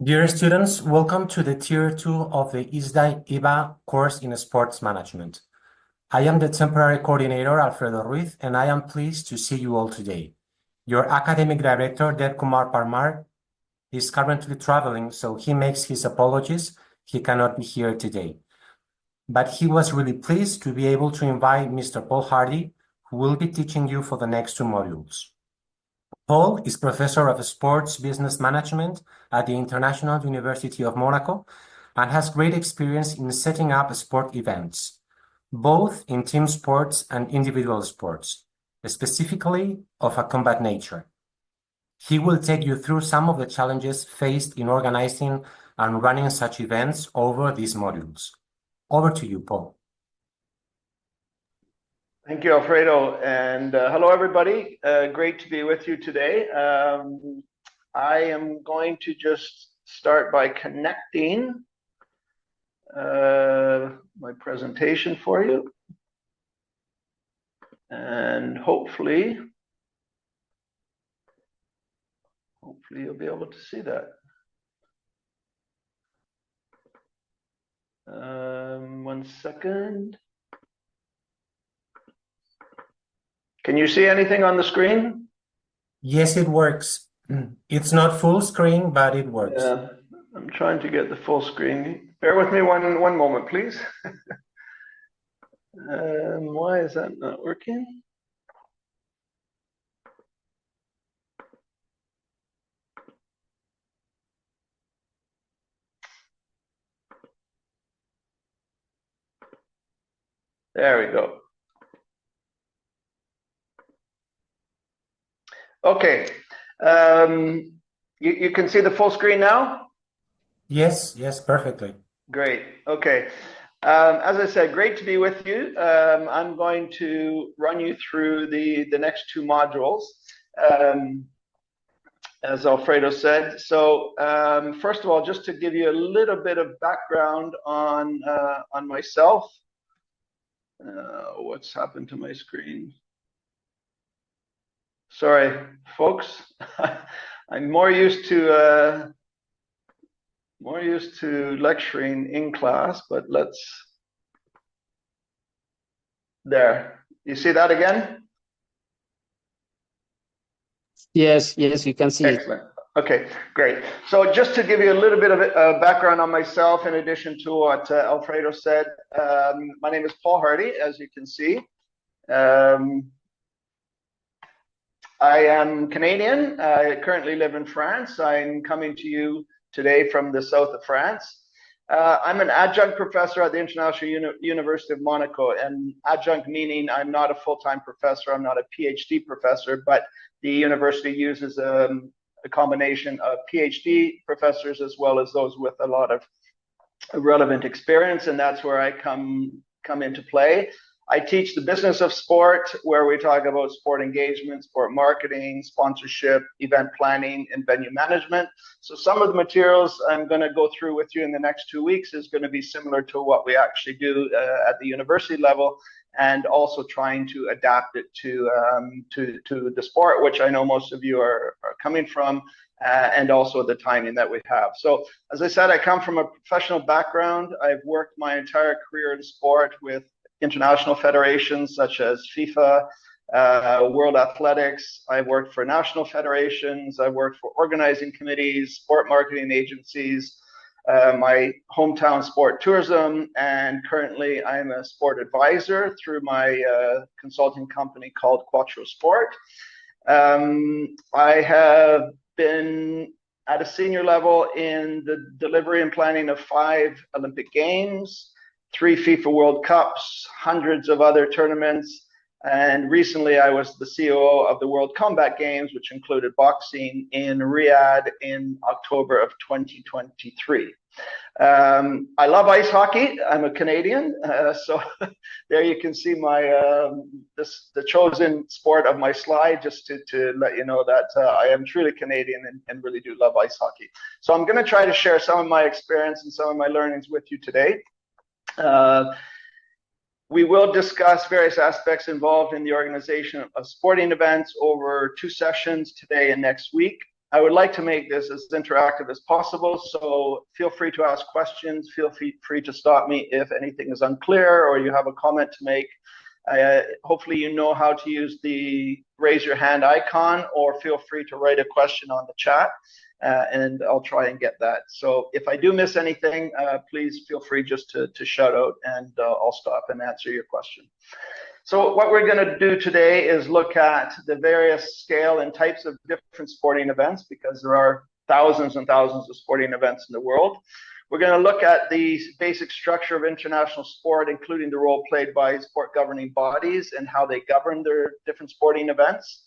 Dear students, welcome to the Tier 2 of the ISDA-IBA course in Sports Management. I am the temporary coordinator, Alfredo Ruiz, and I am pleased to see you all today. Your academic director, Dev Kumar Parmar, is currently traveling, so he makes his apologies. He cannot be here today. But he was really pleased to be able to invite Mr. Paul Hardy, who will be teaching you for the next two modules. Paul is Professor of Sports Business Management at the International University of Monaco and has great experience in setting up sport events, both in team sports and individual sports, specifically of a combat nature. He will take you through some of the challenges faced in organizing and running such events over these modules. Over to you, Paul. Thank you, Alfredo, and hello, everybody. Great to be with you today. I am going to just start by connecting my presentation for you, and hopefully you'll be able to see that. One second. Can you see anything on the screen? Yes, it works. It's not full screen, but it works. Yeah, I'm trying to get the full screen. Bear with me one moment, please. Why is that not working? There we go. Okay, you can see the full screen now? Yes, perfectly. Great, okay. As I said, great to be with you. I'm going to run you through the next two modules, as Alfredo said. So first of all, just to give you a little bit of background on myself. What's happened to my screen? Sorry, folks. I'm more used to lecturing in class, but there. You see that again? Yes, you can see Excellent. Okay, great. So just to give you a little bit of background on myself, in addition to what Alfredo said, my name is Paul Hardy, as you can see. I am Canadian. I currently live in France. I'm coming to you today from the south of France. I'm an adjunct professor at the International University of Monaco, and adjunct meaning I'm not a full-time professor, I'm not a PhD professor, but the university uses a combination of PhD professors as well as those with a lot of relevant experience, and that's where I come into play. I teach the business of sport, where we talk about sport engagement, sport marketing, sponsorship, event planning, and venue management. So some of the materials I'm going to go through with you in the next 2 weeks is going to be similar to what we actually do at the university level, and also trying to adapt it to the sport, which I know most of you are coming from, and also the timing that we have. So as I said, I come from a professional background. I've worked my entire career in sport with international federations such as FIFA, World Athletics. I've worked for national federations. I've worked for organizing committees, sport marketing agencies, my hometown sport tourism, and currently I'm a sport advisor through my consulting company called Quattro Sport. I have been at a senior level in the delivery and planning of 5 Olympic Games, 3 FIFA World Cups, hundreds of other tournaments, and recently I was the COO of the World Combat Games, which included boxing in Riyadh in October of 2023. I love ice hockey. I'm a Canadian, so there you can see my the chosen sport of my slide, just to let you know that I am truly Canadian and really do love ice hockey. So I'm going to try to share some of my experience and some of my learnings with you today. We will discuss various aspects involved in the organization of sporting events over 2 sessions today and next week. I would like to make this as interactive as possible, so feel free to ask questions. Feel free to stop me if anything is unclear or you have a comment to make. Hopefully you know how to use the raise your hand icon, or feel free to write a question on the chat, and I'll try and get that. So if I do miss anything, please feel free just to shout out, and I'll stop and answer your question. So what we're going to do today is look at the various scale and types of different sporting events, because there are thousands and thousands of sporting events in the world. We're going to look at the basic structure of international sport, including the role played by sport governing bodies and how they govern their different sporting events.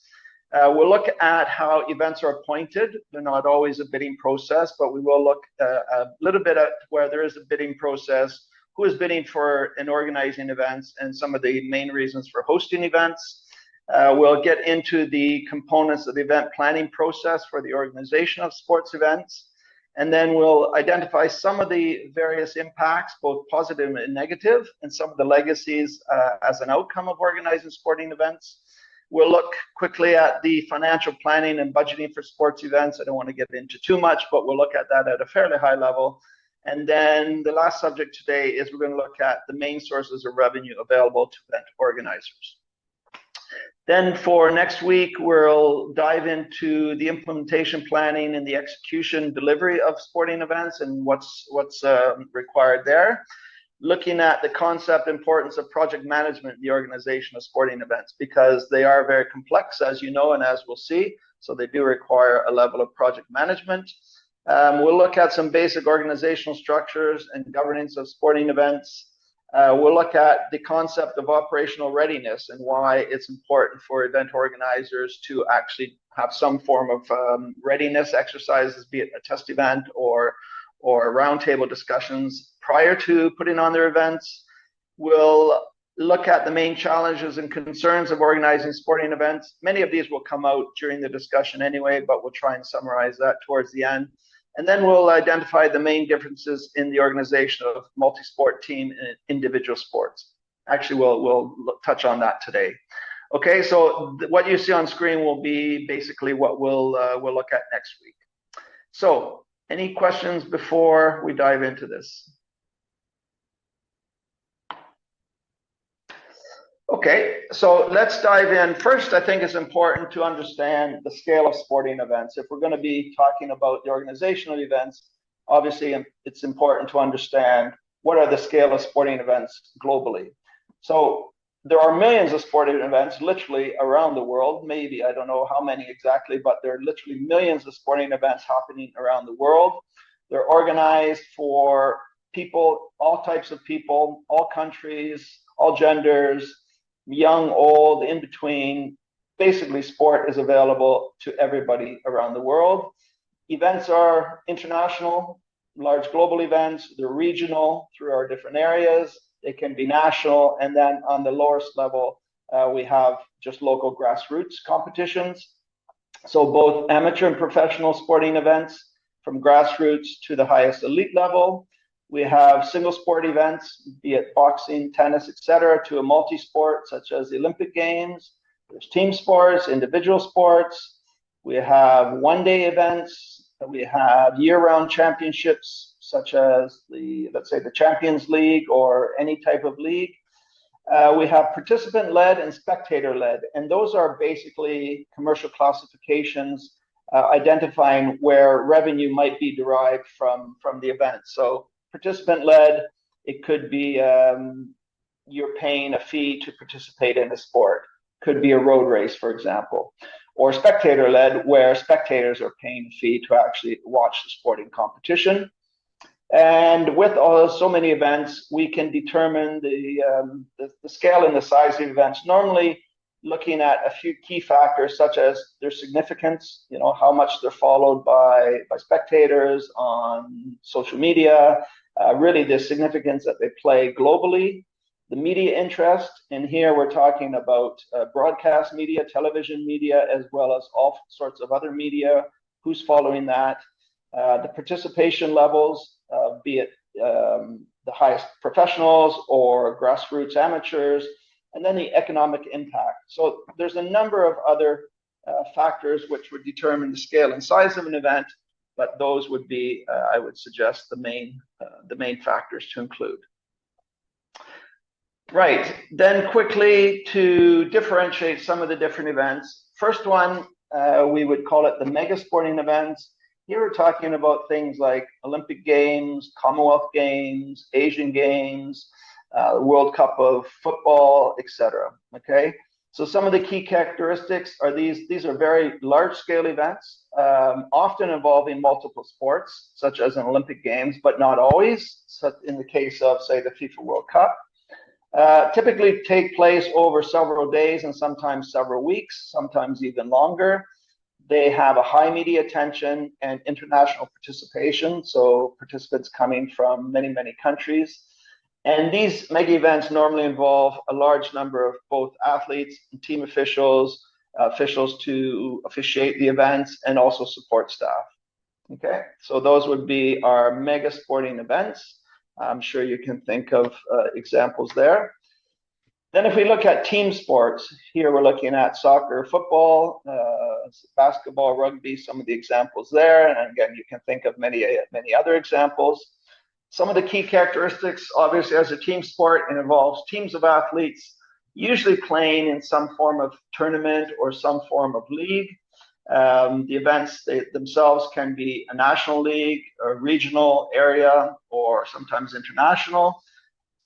We'll look at how events are appointed. They're not always a bidding process, but we will look a little bit at where there is a bidding process, who is bidding for and organizing events, and some of the main reasons for hosting events. We'll get into the components of the event planning process for the organization of sports events. And then we'll identify some of the various impacts, both positive and negative, and some of the legacies as an outcome of organizing sporting events. We'll look quickly at the financial planning and budgeting for sports events. I don't want to get into too much, but we'll look at that at a fairly high level. And then the last subject today is we're going to look at the main sources of revenue available to event organizers. Then for next week, we'll dive into the implementation planning and the execution delivery of sporting events and what's required there. Looking at the concept importance of project management in the organization of sporting events, because they are very complex, as you know, and as we'll see. So they do require a level of project management. We'll look at some basic organizational structures and governance of sporting events. We'll look at the concept of operational readiness and why it's important for event organizers to actually have some form of readiness exercises, be it a test event or roundtable discussions prior to putting on their events. We'll look at the main challenges and concerns of organizing sporting events. Many of these will come out during the discussion anyway, but we'll try and summarize that towards the end. And then we'll identify the main differences in the organization of multi-sport team and individual sports. Actually, we'll touch on that today. Okay, so what you see on screen will be basically what we'll look at next week. So any questions before we dive into this? Okay, so let's dive in. First, I think it's important to understand the scale of sporting events. If we're going to be talking about the organization of events, obviously it's important to understand what are the scale of sporting events globally. So there are millions of sporting events literally around the world. Maybe, I don't know how many exactly, but there are literally millions of sporting events happening around the world. They're organized for people, all types of people, all countries, all genders, young, old, in between. Basically, sport is available to everybody around the world. Events are international, large global events. They're regional through our different areas. They can be national. And then on the lowest level, we have just local grassroots competitions. So both amateur and professional sporting events, from grassroots to the highest elite level. We have single sport events, be it boxing, tennis, etc., to a multi-sport such as the Olympic Games. There's team sports, individual sports. We have one-day events. We have year-round championships such as let's say the Champions League or any type of league. We have participant-led and spectator-led, and those are basically commercial classifications identifying where revenue might be derived from the event. So participant-led, it could be you're paying a fee to participate in a sport. Could be a road race, for example. Or spectator-led, where spectators are paying a fee to actually watch the sporting competition. And with so many events, we can determine the scale and the size of events. Normally, looking at a few key factors such as their significance, how much they're followed by spectators on social media, really the significance that they play globally, the media interest, and here we're talking about broadcast media, television media, as well as all sorts of other media, who's following that, the participation levels, be it the highest professionals or grassroots amateurs, and then the economic impact. So there's a number of other factors which would determine the scale and size of an event, but those would be, I would suggest, the main factors to include. Right, then quickly to differentiate some of the different events. First one, we would call it the mega sporting events. Here we're talking about things like Olympic Games, Commonwealth Games, Asian Games, World Cup of football, etc. Okay, so some of the key characteristics are these are very large-scale events, often involving multiple sports, such as an Olympic Games, but not always. So in the case of, say, the FIFA World Cup, typically take place over several days and sometimes several weeks, sometimes even longer. They have a high media attention and international participation, so participants coming from many, many countries. And these mega events normally involve a large number of both athletes and team officials, officials to officiate the events, and also support staff. Okay, so those would be our mega sporting events. I'm sure you can think of examples there. Then if we look at team sports, here we're looking at soccer, football, basketball, rugby, some of the examples there. And again, you can think of many other examples. Some of the key characteristics, obviously, as a team sport, it involves teams of athletes, usually playing in some form of tournament or some form of league. The events themselves can be a national league, a regional area, or sometimes international.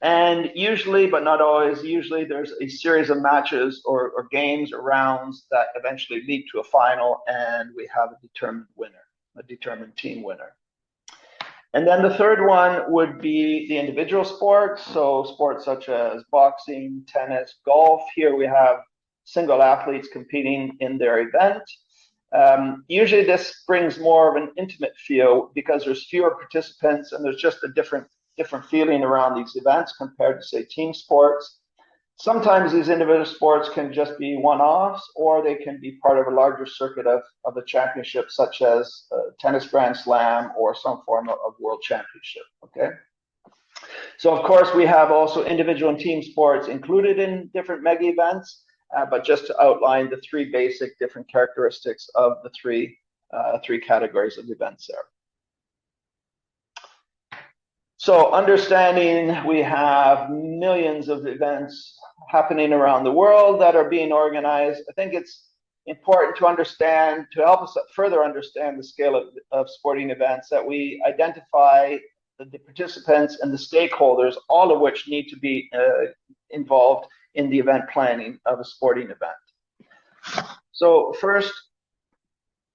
And usually, but not always, usually there's a series of matches or games or rounds that eventually lead to a final, and we have a determined winner, a determined team winner. And then the third one would be the individual sports, so sports such as boxing, tennis, golf. Here we have single athletes competing in their event. Usually this brings more of an intimate feel because there's fewer participants and there's just a different feeling around these events compared to, say, team sports. Sometimes these individual sports can just be one-offs, or they can be part of a larger circuit of a championship, such as tennis Grand Slam or some form of world championship. Okay. So of course we have also individual and team sports included in different mega events, but just to outline the three basic different characteristics of the three categories of events there. So understanding we have millions of events happening around the world that are being organized, I think it's important to understand, to help us further understand the scale of sporting events, that we identify the participants and the stakeholders, all of which need to be involved in the event planning of a sporting event. So first,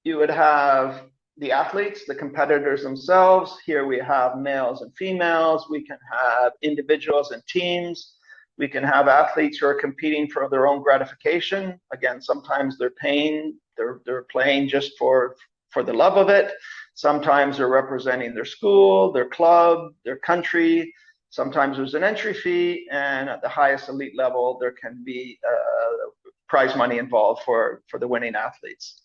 you would have the athletes, the competitors themselves. Here we have males and females. We can have individuals and teams. We can have athletes who are competing for their own gratification. Again, sometimes they're playing just for the love of it. Sometimes they're representing their school, their club, their country. Sometimes there's an entry fee, and at the highest elite level, there can be prize money involved for the winning athletes.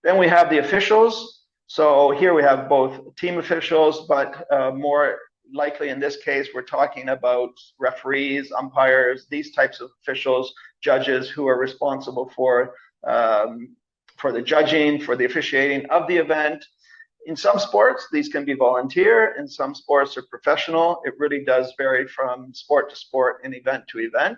Then we have the officials. So here we have both team officials, but more likely in this case, we're talking about referees, umpires, these types of officials, judges who are responsible for the judging, for the officiating of the event. In some sports, these can be volunteer. In some sports, are professional. It really does vary from sport to sport and event to event.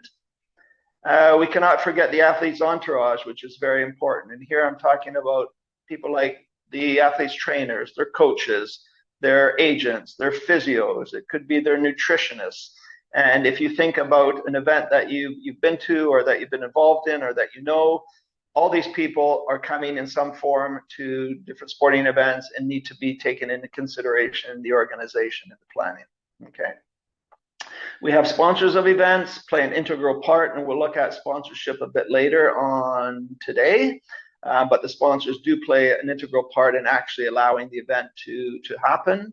We cannot forget the athlete's entourage, which is very important. And here I'm talking about people like the athletes' trainers, their coaches, their agents, their physios. It could be their nutritionists. And if you think about an event that you've been to or that you've been involved in or that you know, all these people are coming in some form to different sporting events and need to be taken into consideration in the organization and the planning. Okay. We have sponsors of events play an integral part, and we'll look at sponsorship a bit later on today. But the sponsors do play an integral part in actually allowing the event to happen.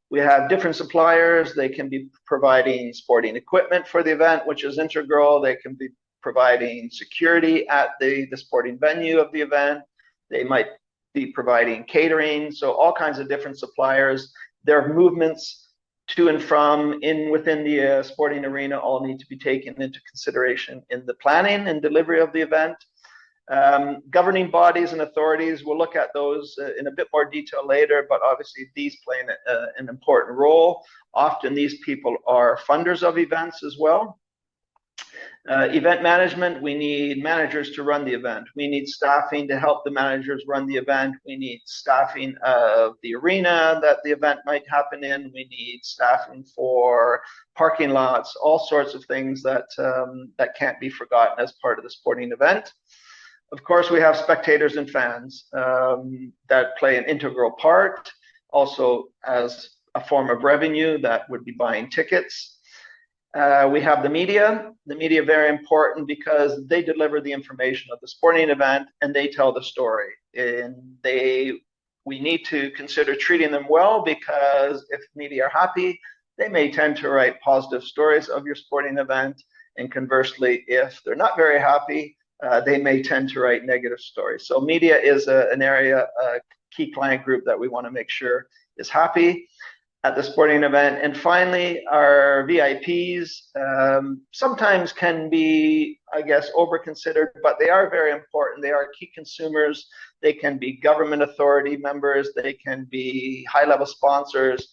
We have different suppliers. They can be providing sporting equipment for the event, which is integral. They can be providing security at the sporting venue of the event. They might be providing catering. So all kinds of different suppliers. Their movements to and from within the sporting arena all need to be taken into consideration in the planning and delivery of the event. Governing bodies and authorities, we'll look at those in a bit more detail later, but obviously these play an important role. Often these people are funders of events as well. Event management, we need managers to run the event. We need staffing to help the managers run the event. We need staffing of the arena that the event might happen in. We need staffing for parking lots, all sorts of things that, that can't be forgotten as part of the sporting event. Of course, we have spectators and fans that play an integral part, also as a form of revenue that would be buying tickets. We have the media. The media very important because they deliver the information of the sporting event and they tell the story. And we need to consider treating them well, because if media are happy, they may tend to write positive stories of your sporting event. And conversely, if they're not very happy, they may tend to write negative stories. So media is an area, a key client group that we want to make sure is happy at the sporting event. And finally, our VIPs sometimes can be, I guess, over-considered, but they are very important. They are key consumers. They can be government authority members. They can be high-level sponsors.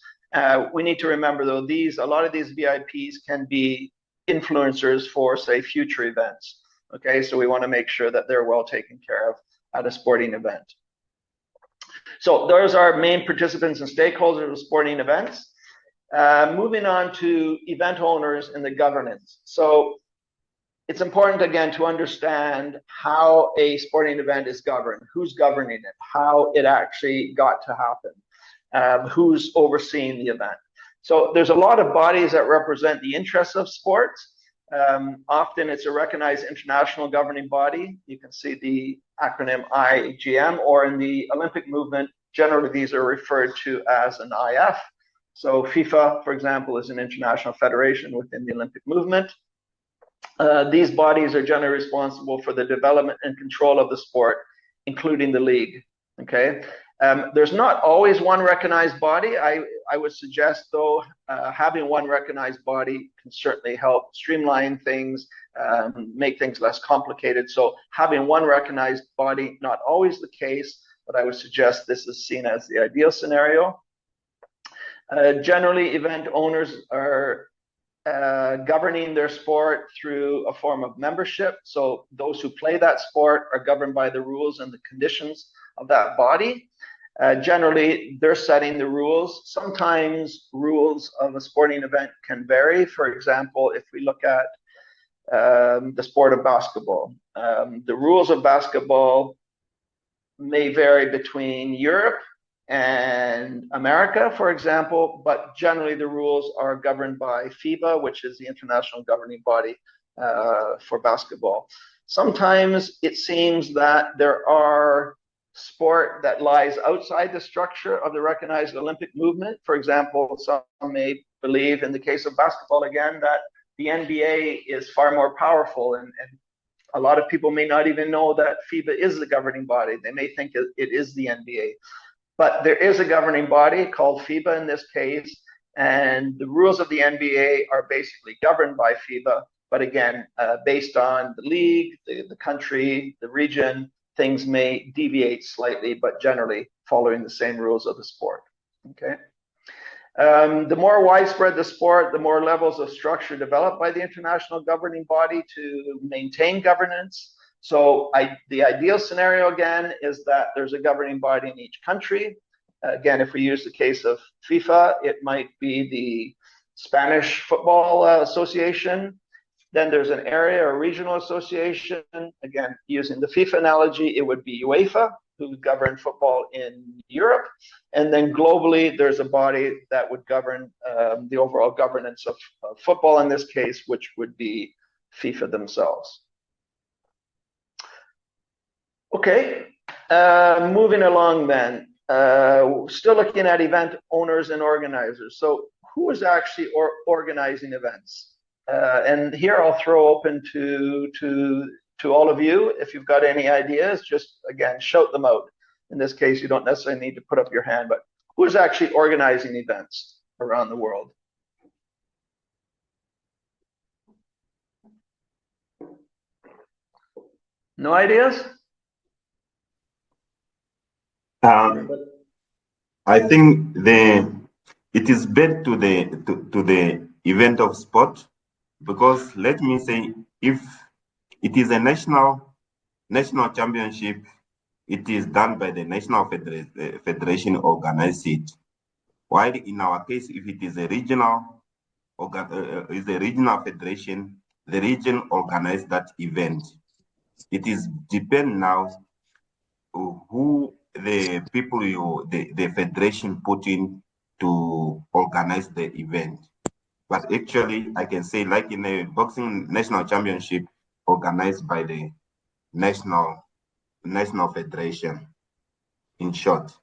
We need to remember, though, a lot of these VIPs can be influencers for, say, future events. Okay, so we want to make sure that they're well taken care of at a sporting event. So those are main participants and stakeholders of sporting events. Moving on to event owners and the governance. So it's important, again, to understand how a sporting event is governed, who's governing it, how it actually got to happen, who's overseeing the event. So there's a lot of bodies that represent the interests of sports. Often it's a recognized international governing body. You can see the acronym IGM, or in the Olympic movement, generally these are referred to as an IF. So FIFA, for example, is an international federation within the Olympic movement. These bodies are generally responsible for the development and control of the sport, including the league. Okay. There's not always one recognized body. I would suggest, though, having one recognized body can certainly help streamline things, make things less complicated. So having one recognized body, not always the case, but I would suggest this is seen as the ideal scenario. Generally, event owners are governing their sport through a form of membership. So those who play that sport are governed by the rules and the conditions of that body. Generally, they're setting the rules. Sometimes rules of a sporting event can vary. For example, if we look at the sport of basketball, the rules of basketball may vary between Europe and America, for example, but generally the rules are governed by FIBA, which is the international governing body for basketball. Sometimes it seems that there are sport that lies outside the structure of the recognized Olympic movement. For example, some may believe, in the case of basketball again, that the NBA is far more powerful, and a lot of people may not even know that FIBA is the governing body. They may think it is the NBA. But there is a governing body called FIBA in this case, and the rules of the NBA are basically governed by FIBA, but again, based on the league, the country, the region, things may deviate slightly, but generally following the same rules of the sport. Okay. The more widespread the sport, the more levels of structure developed by the international governing body to maintain governance. So the ideal scenario, again, is that there's a governing body in each country. Again, if we use the case of FIFA, it might be the Spanish Football Association. Then there's an area or regional association. Again, using the FIFA analogy, it would be UEFA, who govern football in Europe. And then globally, there's a body that would govern the overall governance of football in this case, which would be FIFA themselves. Okay, moving along then. Still looking at event owners and organizers. So who is actually organizing events? And here I'll throw open to all of you. If you've got any ideas, just again, shout them out. In this case, you don't necessarily need to put up your hand, but who is actually organizing events around the world? No ideas? Um, I think it is bad to the event of sport, because let me say, if it is a national championship, it is done by the national federation organized it. While in our case, if it is a regional federation, the region organized that event. It is depend now who the people the federation put in to organize the event. But actually, I can say, like in a boxing national championship organized by the national federation, in short.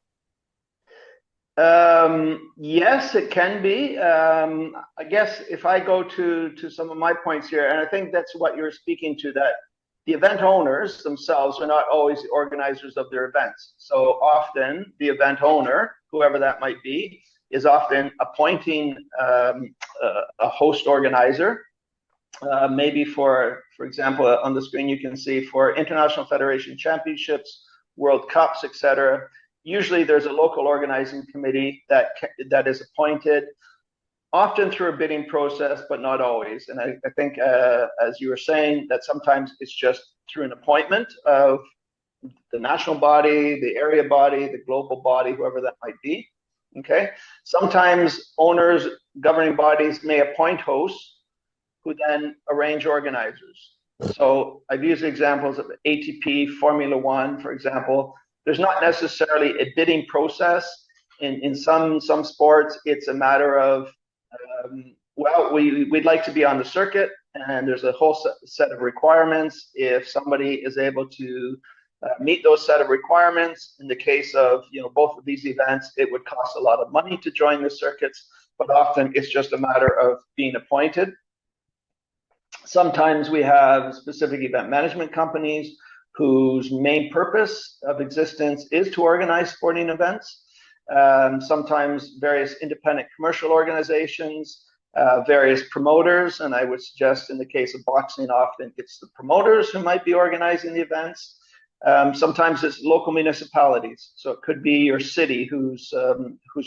Yes, it can be. I guess if I go to some of my points here, and I think that's what you're speaking to, that the event owners themselves are not always the organizers of their events. So often the event owner, whoever that might be, is often appointing a host organizer. Maybe for example, on the screen you can see for International Federation Championships, World Cups, etc. Usually there's a local organizing committee that is appointed, often through a bidding process, but not always. And I think, as you were saying, that sometimes it's just through an appointment of the national body, the area body, the global body, whoever that might be. Okay. Sometimes owners, governing bodies may appoint hosts who then arrange organizers. So I've used examples of ATP, Formula One, for example. There's not necessarily a bidding process. In some sports, it's a matter of, well, we'd like to be on the circuit, and there's a whole set of requirements. If somebody is able to meet those set of requirements, in the case of both of these events, it would cost a lot of money to join the circuits, but often it's just a matter of being appointed. Sometimes we have specific event management companies whose main purpose of existence is to organize sporting events. Sometimes various independent commercial organizations, various promoters, and I would suggest in the case of boxing, often it's the promoters who might be organizing the events. Sometimes it's local municipalities, so it could be your city who's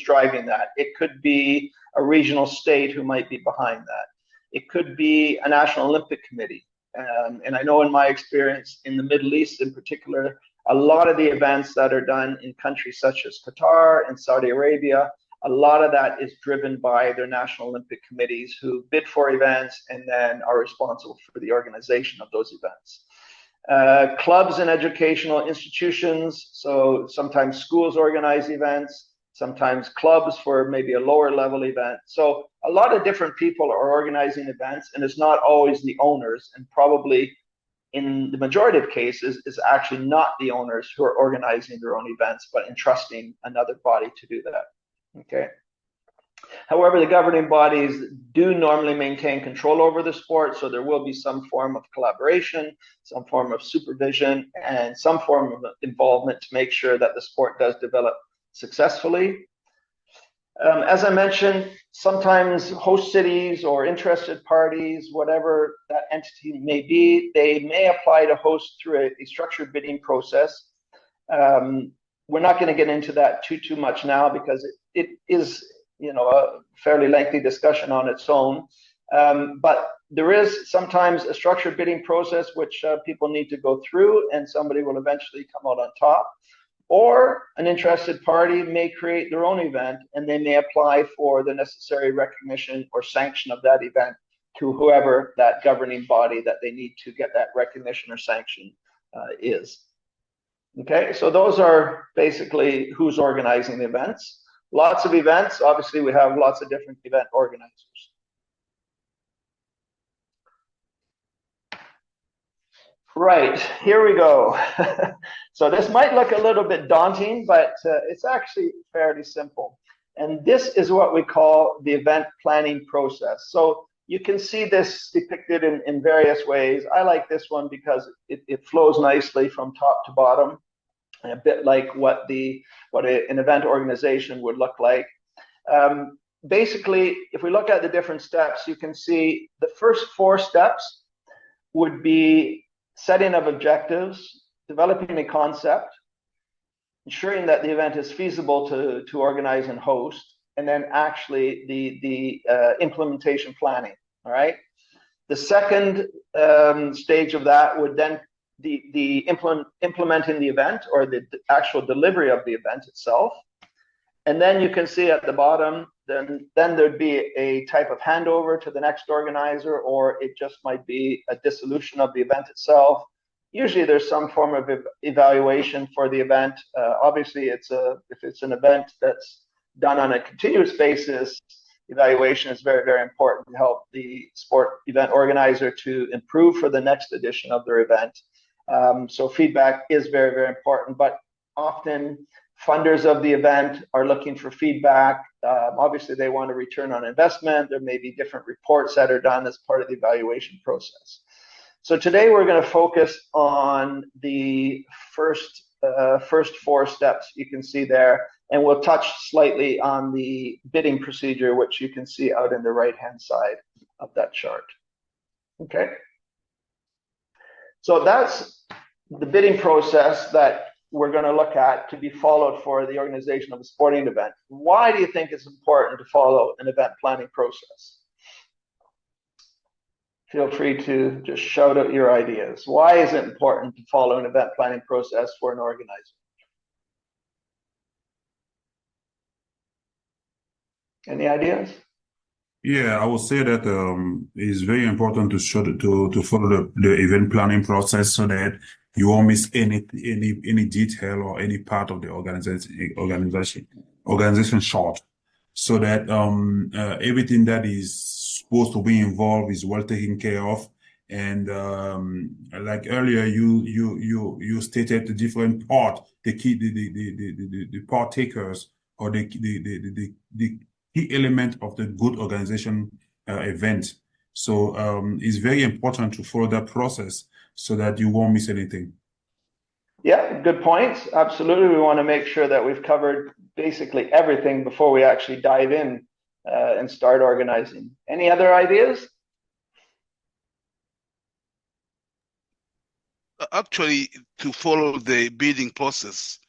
driving that. It could be a regional state who might be behind that. It could be a National Olympic Committee. And I know in my experience in the Middle East in particular, a lot of the events that are done in countries such as Qatar and Saudi Arabia, a lot of that is driven by their National Olympic Committees who bid for events and then are responsible for the organization of those events. Clubs and educational institutions, so sometimes schools organize events, sometimes clubs for maybe a lower level event. So a lot of different people are organizing events, and it's not always the owners, and probably in the majority of cases is actually not the owners who are organizing their own events, but entrusting another body to do that. Okay. However, the governing bodies do normally maintain control over the sport, so there will be some form of collaboration, some form of supervision, and some form of involvement to make sure that the sport does develop successfully. As I mentioned, sometimes host cities or interested parties, whatever that entity may be, they may apply to host through a structured bidding process. We're not going to get into that too much now because it is a fairly lengthy discussion on its own. But there is sometimes a structured bidding process which people need to go through, and somebody will eventually come out on top. Or an interested party may create their own event, and they may apply for the necessary recognition or sanction of that event to whoever that governing body that they need to get that recognition or sanction is. Okay, so those are basically who's organizing the events. Lots of events. Obviously, we have lots of different event organizers. Right, here we go. So this might look a little bit daunting, but it's actually fairly simple. And this is what we call the event planning process. So you can see this depicted in various ways. I like this one because it flows nicely from top to bottom, a bit like what an event organization would look like. Basically, if we look at the different steps, you can see the first 4 steps would be setting of objectives, developing a concept, ensuring that the event is feasible to organize and host, and then actually the implementation planning. All right. The second stage of that would then implementing the event or the actual delivery of the event itself. And then you can see at the bottom, then there'd be a type of handover to the next organizer, or it just might be a dissolution of the event itself. Usually there's some form of evaluation for the event. Obviously, if it's an event that's done on a continuous basis, evaluation is very, very important to help the sport event organizer to improve for the next edition of their event. So feedback is very, very important, but often funders of the event are looking for feedback. Obviously, they want a return on investment. There may be different reports that are done as part of the evaluation process. So today we're going to focus on the first four steps you can see there, and we'll touch slightly on the bidding procedure, which you can see out in the right-hand side of that chart. Okay. So that's the bidding process that we're going to look at to be followed for the organization of a sporting event. Why do you think it's important to follow an event planning process? Feel free to just shout out your ideas. Why is it important to follow an event planning process for an organizer? Any ideas? Yeah, I would say that it's very important to follow the event planning process so that you won't miss any detail or any part of the organization short, so that everything that is supposed to be involved is well taken care of. And like earlier, you stated the different part, the partakers or the key element of the good organization event. So it's very important to follow that process so that you won't miss anything. Yeah, good points. Absolutely. We want to make sure that we've covered basically everything before we actually dive in and start organizing. Any other ideas? Actually, to follow the bidding process,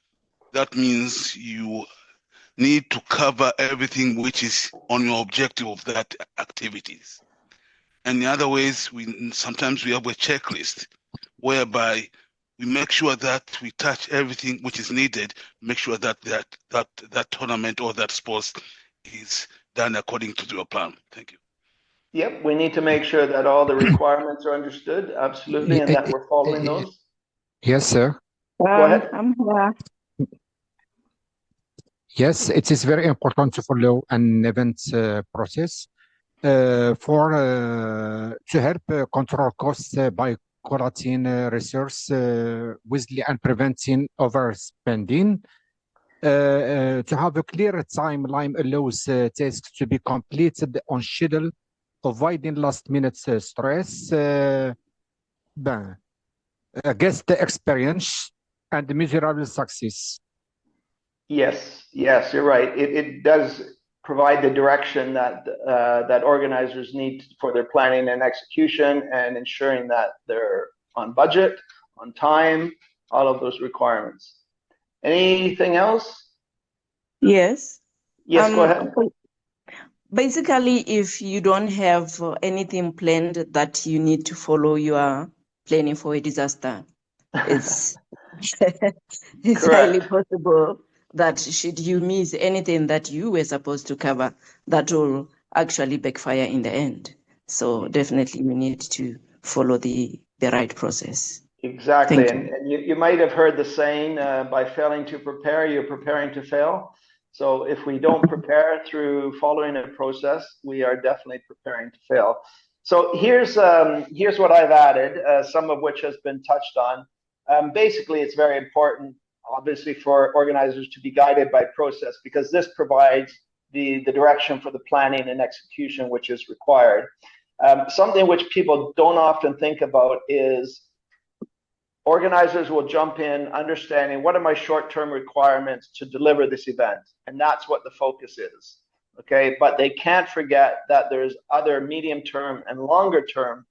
that means you need to cover everything which is on your objective of that activities. And the other ways, sometimes we have a checklist whereby we make sure that we touch everything which is needed, make sure that that tournament or that sports is done according to your plan. Thank you. Yep, we need to make sure that all the requirements are understood, absolutely, and that we're following those. Yes, sir. Go ahead. I'm here. Yes, it is very important to follow an event process to help control costs by collecting resources wisely and preventing overspending. To have a clear timeline allows tasks to be completed on schedule, avoiding last-minute stress, guest experience, and measurable success. Yes, you're right. It does provide the direction that that organizers need for their planning and execution, and ensuring that they're on budget, on time, all of those requirements. Anything else? Yes. Yes, go ahead. Basically, if you don't have anything planned that you need to follow, you are planning for a disaster. It's highly possible that should you miss anything that you were supposed to cover, that will actually backfire in the end. So definitely you need to follow the right process. Exactly. And you might have heard the saying, by failing to prepare, you're preparing to fail. So if we don't prepare through following a process, we are definitely preparing to fail. So here's what I've added, some of which has been touched on. Basically, it's very important, obviously, for organizers to be guided by process, because this provides the direction for the planning and execution which is required. Something which people don't often think about is organizers will jump in understanding what are my short-term requirements to deliver this event, and that's what the focus is. Okay, but they can't forget that there's other medium-term and longer-term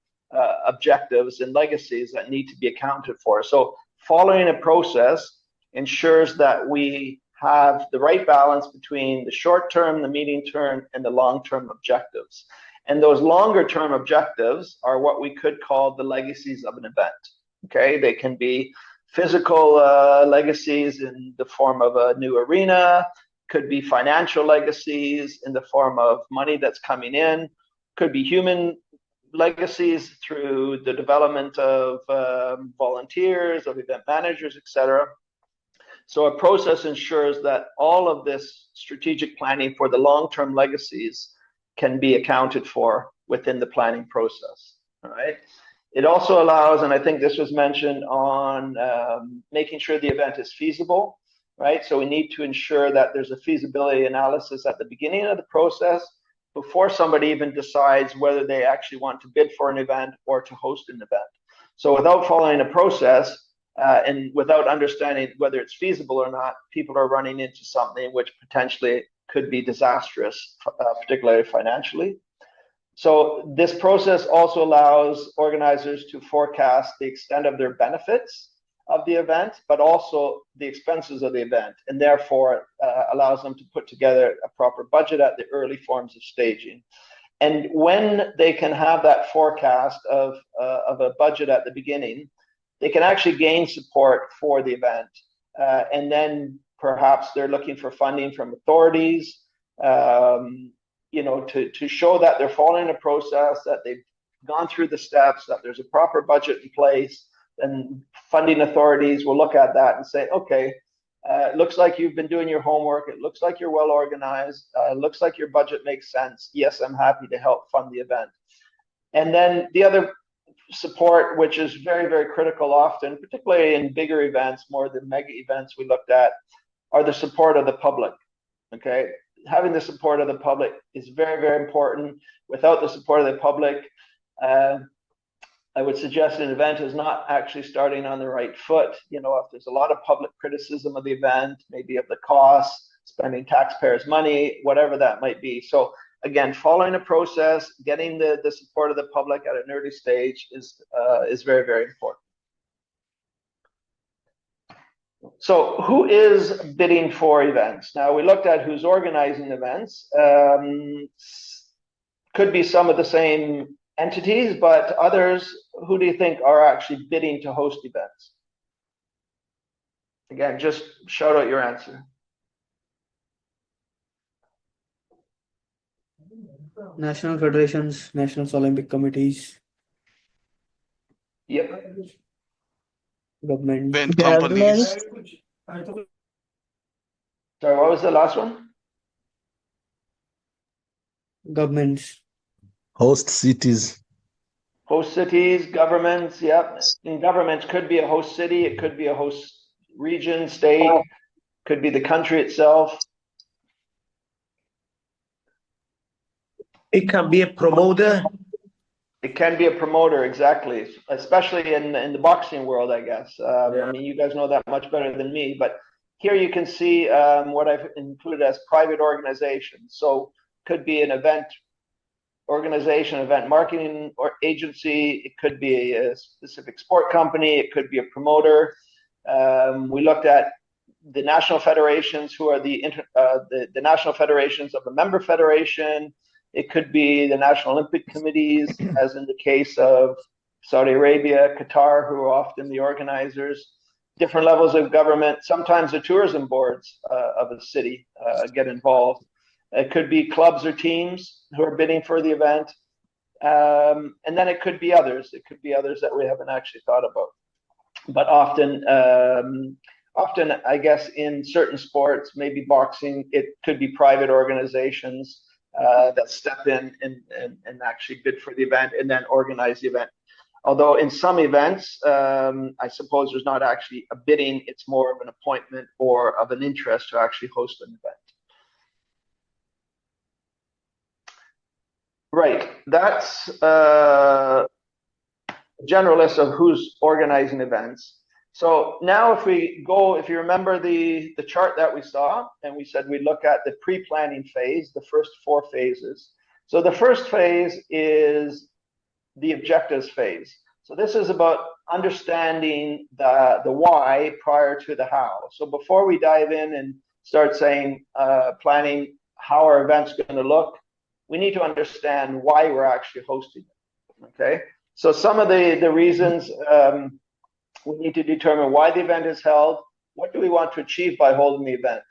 objectives and legacies that need to be accounted for. So following a process ensures that we have the right balance between the short term, the medium term, and the long term objectives. And those longer term objectives are what we could call the legacies of an event. Okay, they can be physical legacies in the form of a new arena, could be financial legacies in the form of money that's coming in, could be human legacies through the development of volunteers, of event managers, etc. So a process ensures that all of this strategic planning for the long-term legacies can be accounted for within the planning process. All right. It also allows, and I think this was mentioned on making sure the event is feasible, right? So we need to ensure that there's a feasibility analysis at the beginning of the process before somebody even decides whether they actually want to bid for an event or to host an event. So without following a process and without understanding whether it's feasible or not, people are running into something which potentially could be disastrous, particularly financially. So this process also allows organizers to forecast the extent of their benefits of the event, but also the expenses of the event, and therefore allows them to put together a proper budget at the early forms of staging. And when they can have that forecast of a budget at the beginning, they can actually gain support for the event. And then perhaps they're looking for funding from authorities, you know, to show that they're following a process, that they've gone through the steps, that there's a proper budget in place. And funding authorities will look at that and say, okay, it looks like you've been doing your homework. It looks like you're well organized. It looks like your budget makes sense. Yes, I'm happy to help fund the event. And then the other support, which is very, very critical often, particularly in bigger events, more the mega events we looked at, are the support of the public. Okay, having the support of the public is very, very important. Without the support of the public, I would suggest an event is not actually starting on the right foot. You know, if there's a lot of public criticism of the event, maybe of the costs, spending taxpayers' money, whatever that might be. So again, following a process, getting the support of the public at an early stage is very, very important. So who is bidding for events? Now, we looked at who's organizing events. Could be some of the same entities, but others, who do you think are actually bidding to host events? Again, just shout out your answer. National federations, national Olympic committees. Yep. Government. Event companies. Sorry, what was the last one? Governments. Host cities. Host cities, governments, yep. And governments could be a host city, it could be a host region, state, could be the country itself. It can be a promoter. It can be a promoter, exactly, especially in the boxing world, I guess. I mean, you guys know that much better than me, but here you can see what I've included as private organizations. So could be an event organization, event marketing or agency. It could be a specific sport company. It could be a promoter. We looked at the national federations, who are the national federations of a member federation. It could be the National Olympic Committees, as in the case of Saudi Arabia, Qatar, who are often the organizers. Different levels of government. Sometimes the tourism boards of a city get involved. It could be clubs or teams who are bidding for the event. And then it could be others. It could be others that we haven't actually thought about. But often, I guess, in certain sports, maybe boxing, it could be private organizations that step in and actually bid for the event and then organize the event. Although in some events, I suppose there's not actually a bidding, it's more of an appointment or of an interest to actually host an event. Right, that's a general list of who's organizing events. So now if you remember the chart that we saw, and we said we look at the pre-planning phase, the first 4 phases. So the first phase is the objectives phase. So this is about understanding the why prior to the how. So before we dive in and start saying, planning how our event's going to look, we need to understand why we're actually hosting it. Okay. So some of the reasons, we need to determine why the event is held. What do we want to achieve by holding the event?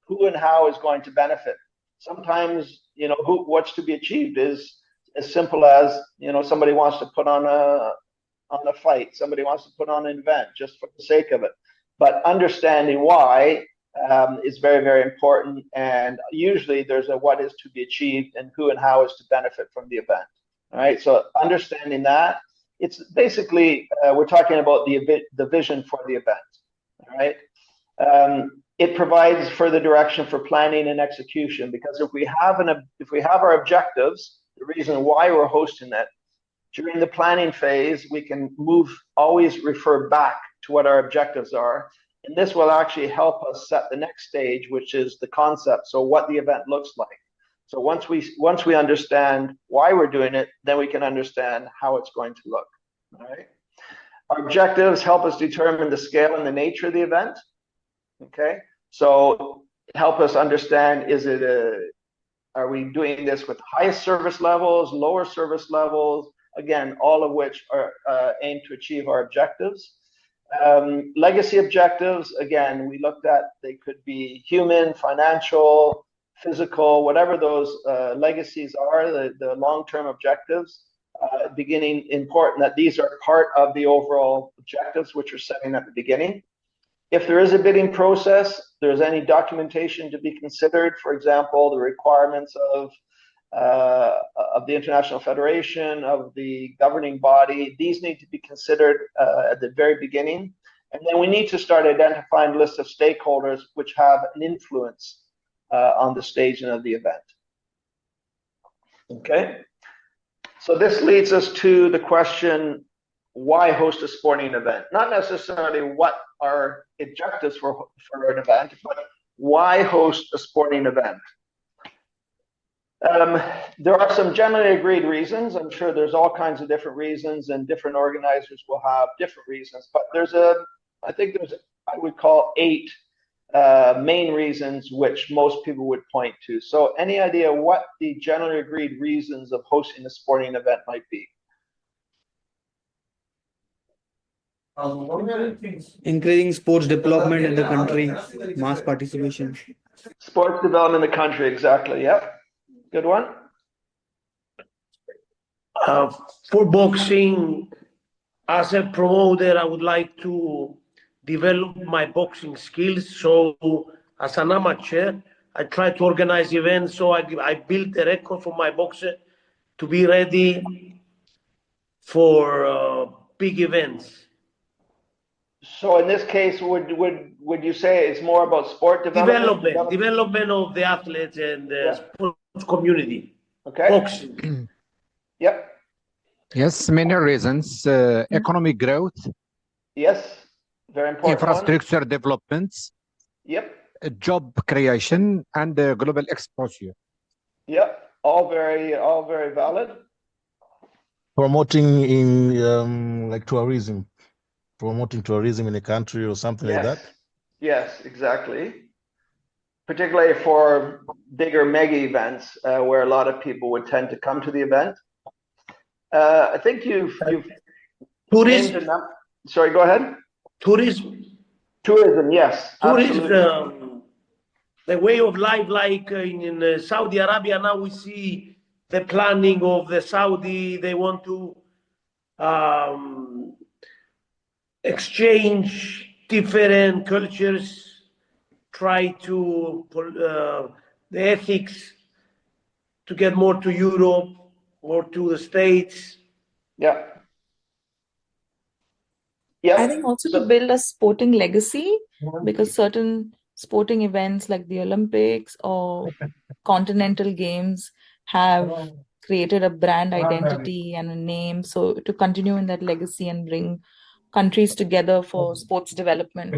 Who and how is going to benefit? Sometimes, what's to be achieved is as simple as, somebody wants to put on a fight. Somebody wants to put on an event just for the sake of it. But understanding why is very, very important. And usually there's a what is to be achieved and who and how is to benefit from the event. All right. So understanding that, it's basically, we're talking about the vision for the event. All right. It provides further direction for planning and execution, because if we have our objectives, the reason why we're hosting it, during the planning phase, we can always refer back to what our objectives are. And this will actually help us set the next stage, which is the concept. So what the event looks like. So once we understand why we're doing it, then we can understand how it's going to look. All right. Our objectives help us determine the scale and the nature of the event. Okay. So help us understand, are we doing this with highest service levels, lower service levels? Again, all of which are aimed to achieve our objectives. Legacy objectives, again, we looked at, they could be human, financial, physical, whatever those legacies are, the long-term objectives. Beginning important that these are part of the overall objectives which are setting at the beginning. If there is a bidding process, there's any documentation to be considered. For example, the requirements of the International Federation, of the governing body, these need to be considered at the very beginning. And then we need to start identifying a list of stakeholders which have an influence on the staging of the event. Okay. So this leads us to the question, why host a sporting event? Not necessarily what are objectives for an event, but why host a sporting event? There are some generally agreed reasons. I'm sure there's all kinds of different reasons, and different organizers will have different reasons, but I would call 8 main reasons which most people would point to. So any idea what the generally agreed reasons of hosting a sporting event might be? Increasing sports development in the country, mass participation. Sports development in the country, exactly. Yep. Good one. For boxing, as a promoter, I would like to develop my boxing skills. So as an amateur, I try to organize events. So I built a record for my boxer to be ready for big events. So in this case, would you say it's more about sport development? Development of the athletes and the sports community. Okay. Boxing. Yep. Yes, many reasons. Economic growth. Yes, very important. Infrastructure developments. Yep. Job creation and global exposure. Yep. All very valid. Promoting in like tourism. Promoting tourism in a country or something like that? Yes, exactly. Particularly for bigger mega events where a lot of people would tend to come to the event. I think you've tourism. Sorry, go ahead. Tourism, yes. Tourism, the way of life, like in Saudi Arabia now, we see the planning of the Saudi. They want to exchange different cultures, try to the ethics to get more to Europe or to the States. Yeah. I think also to build a sporting legacy, because certain sporting events like the Olympics or continental games have created a brand identity and a name. So to continue in that legacy and bring countries together for sports development.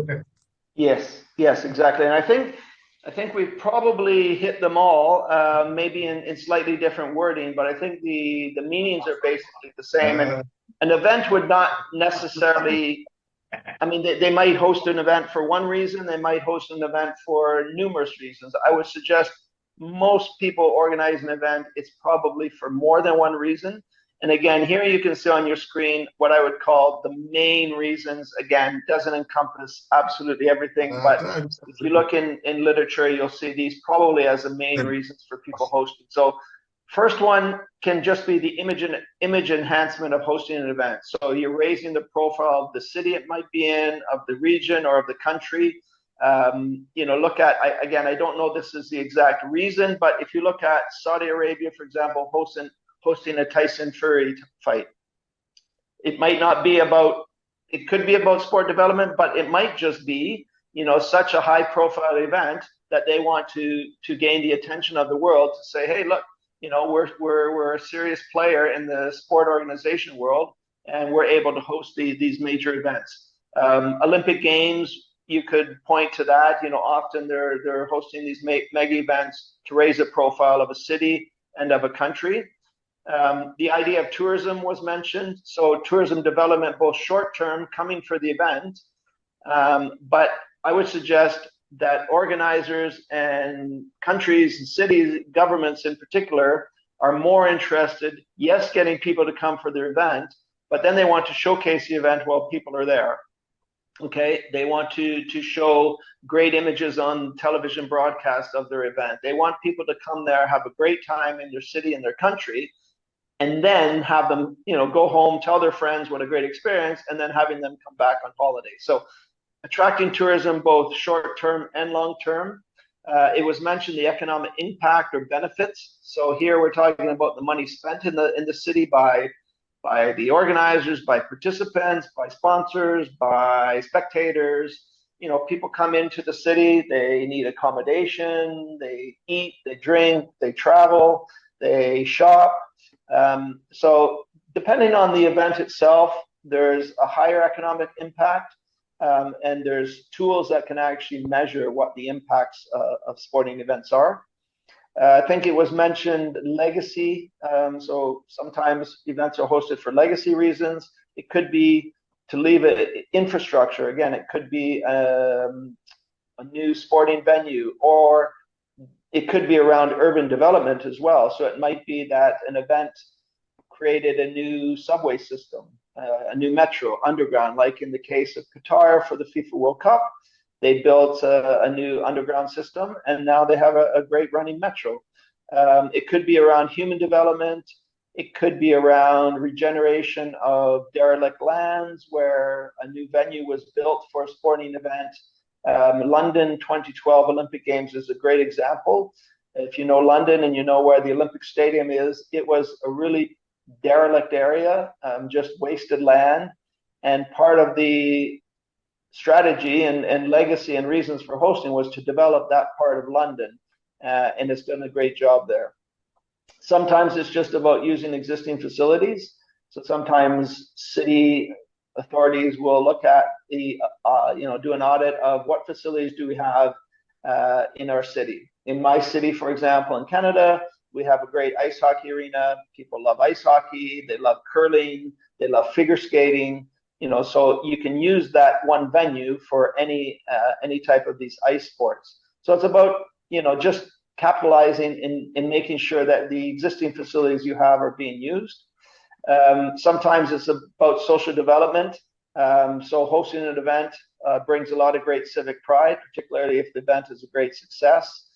Yes, exactly. And I think we've probably hit them all, maybe in slightly different wording, but I think the meanings are basically the same. And an event would not necessarily, I mean, they might host an event for one reason, they might host an event for numerous reasons. I would suggest most people organize an event, it's probably for more than one reason. And again, here you can see on your screen what I would call the main reasons. Again, doesn't encompass absolutely everything, but if you look in literature, you'll see these probably as the main reasons for people hosting. So first one can just be the image enhancement of hosting an event. So you're raising the profile of the city it might be in, of the region, or of the country. Look at, I don't know this is the exact reason, but if you look at Saudi Arabia, for example, hosting a Tyson Fury fight, it might not be about, it could be about sport development, but it might just be, such a high profile event that they want to gain the attention of the world to say, hey, look, we're a serious player in the sport organization world, and we're able to host these major events. Olympic Games, you could point to that. Often they're hosting these mega events to raise the profile of a city and of a country. The idea of tourism was mentioned. So tourism development, both short-term, coming for the event, but I would suggest that organizers and countries and cities, governments in particular, are more interested, yes, getting people to come for their event, but then they want to showcase the event while people are there. Okay, they want to show great images on television broadcast of their event. They want people to come there, have a great time in their city and their country, and then have them, go home, tell their friends what a great experience, and then having them come back on holiday. So attracting tourism, both short-term and long-term. It was mentioned the economic impact or benefits. So here we're talking about the money spent in the city by the organizers, by participants, by sponsors, by spectators. People come into the city, they need accommodation, they eat, they drink, they travel, they shop. So depending on the event itself, there's a higher economic impact, and there's tools that can actually measure what the impacts of sporting events are. I think it was mentioned legacy. So sometimes events are hosted for legacy reasons. It could be to leave it infrastructure. Again, it could be a new sporting venue, or it could be around urban development as well. So it might be that an event created a new subway system, a new metro, underground, like in the case of Qatar for the FIFA World Cup. They built a new underground system, and now they have a great running metro. It could be around human development. It could be around regeneration of derelict lands where a new venue was built for a sporting event. London 2012 Olympic Games is a great example. If you know London and you know where the Olympic Stadium is, it was a really derelict area, just wasted land. And part of the strategy and legacy and reasons for hosting was to develop that part of London, and it's done a great job there. Sometimes it's just about using existing facilities. So sometimes city authorities will look at the, do an audit of what facilities do we have in our city. In my city, for example, in Canada, we have a great ice hockey arena. People love ice hockey. They love curling. They love figure skating. So you can use that one venue for any type of these ice sports. So it's about, just capitalizing in making sure that the existing facilities you have are being used. Sometimes it's about social development. So hosting an event brings a lot of great civic pride, particularly if the event is a great success.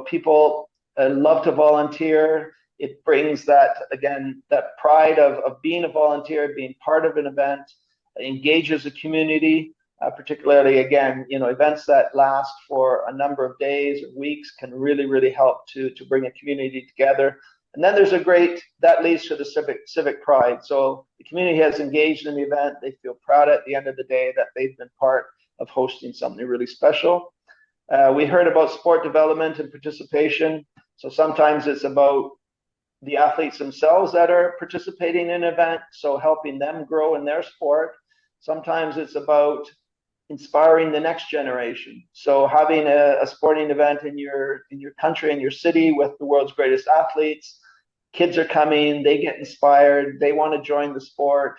People love to volunteer. It brings that, again, that pride of being a volunteer, being part of an event, engages a community, particularly, again, events that last for a number of days or weeks can really, really help to bring a community together. And then there's that leads to the civic pride. So the community has engaged in the event. They feel proud at the end of the day that they've been part of hosting something really special. We heard about sport development and participation. So sometimes it's about the athletes themselves that are participating in an event, so helping them grow in their sport. Sometimes it's about inspiring the next generation. So having a sporting event in your country, in your city with the world's greatest athletes, kids are coming, they get inspired, they want to join the sport.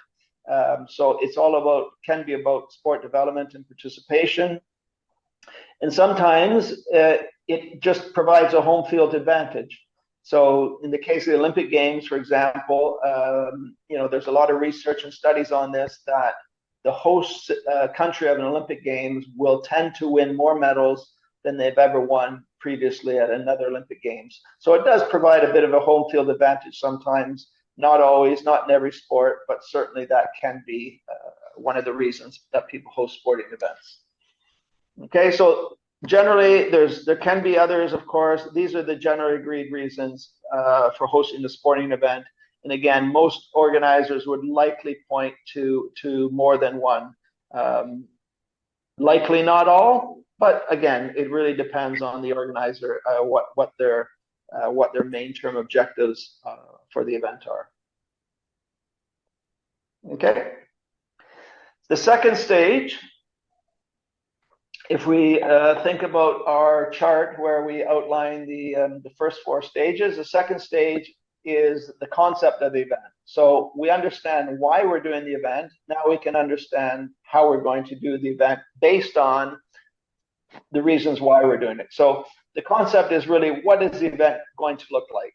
So it's all about, can be about sport development and participation. And sometimes it just provides a home field advantage. So in the case of the Olympic Games, for example, there's a lot of research and studies on this, that the host country of an Olympic Games will tend to win more medals than they've ever won previously at another Olympic Games. So it does provide a bit of a home field advantage sometimes, not always, not in every sport, but certainly that can be one of the reasons that people host sporting events. Okay, so generally there can be others, of course. These are the generally agreed reasons for hosting the sporting event. And again, most organizers would likely point to more than one. Likely not all, but again, it really depends on the organizer, what their main term objectives for the event are. Okay. The second stage, if we think about our chart where we outline the first 4 stages, the second stage is the concept of the event. So we understand why we're doing the event. Now we can understand how we're going to do the event based on the reasons why we're doing it. So the concept is really, what is the event going to look like?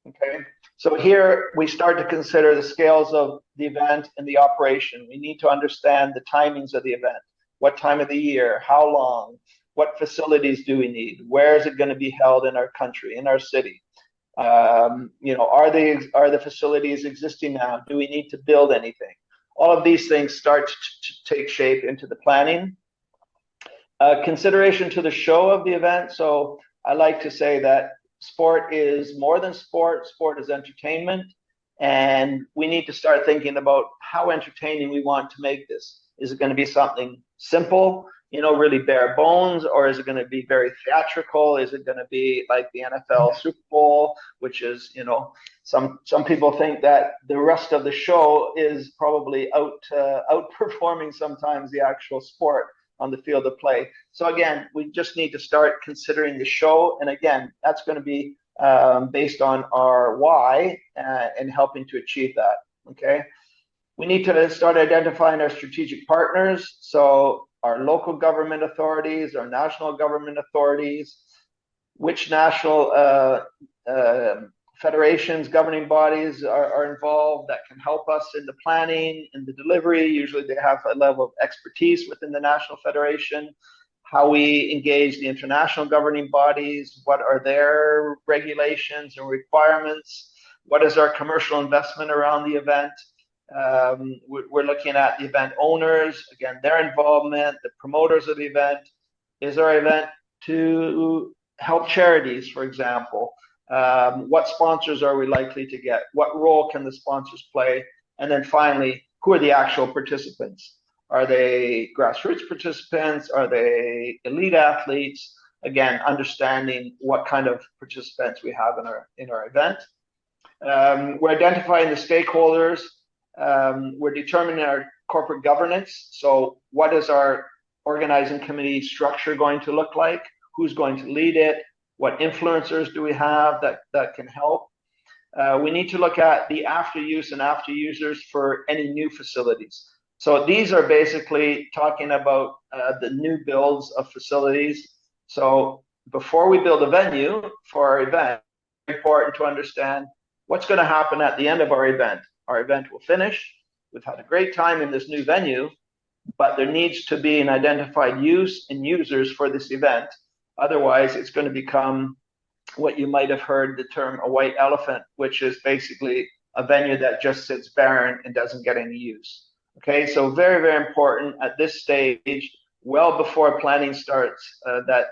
Okay. So here we start to consider the scales of the event and the operation. We need to understand the timings of the event. What time of the year? How long? What facilities do we need? Where is it going to be held in our country, in our city? Are the facilities existing now? Do we need to build anything? All of these things start to take shape into the planning. Consideration to the show of the event. So I like to say that sport is more than sport. Sport is entertainment. And we need to start thinking about how entertaining we want to make this. Is it going to be something simple, really bare bones, or is it going to be very theatrical? Is it going to be like the NFL Super Bowl, which is, some people think that the rest of the show is probably outperforming sometimes the actual sport on the field of play. So again, we just need to start considering the show. And again, that's going to be based on our why and helping to achieve that. Okay. We need to start identifying our strategic partners. So our local government authorities, our national government authorities, which national federations, governing bodies are involved that can help us in the planning, in the delivery. Usually they have a level of expertise within the national federation. How we engage the international governing bodies, what are their regulations and requirements, what is our commercial investment around the event. We're looking at the event owners, again, their involvement, the promoters of the event. Is our event to help charities, for example? What sponsors are we likely to get? What role can the sponsors play? And then finally, who are the actual participants? Are they grassroots participants? Are they elite athletes? Again, understanding what kind of participants we have in our event. We're identifying the stakeholders. We're determining our corporate governance. So what is our organizing committee structure going to look like? Who's going to lead it? What influencers do we have that can help? We need to look at the after use and after users for any new facilities. So these are basically talking about the new builds of facilities. So before we build a venue for our event, it's important to understand what's going to happen at the end of our event. Our event will finish. We've had a great time in this new venue, but there needs to be an identified use and users for this event. Otherwise, it's going to become what you might have heard the term a white elephant, which is basically a venue that just sits barren and doesn't get any use. Okay, so very, very important at this stage, well before planning starts, that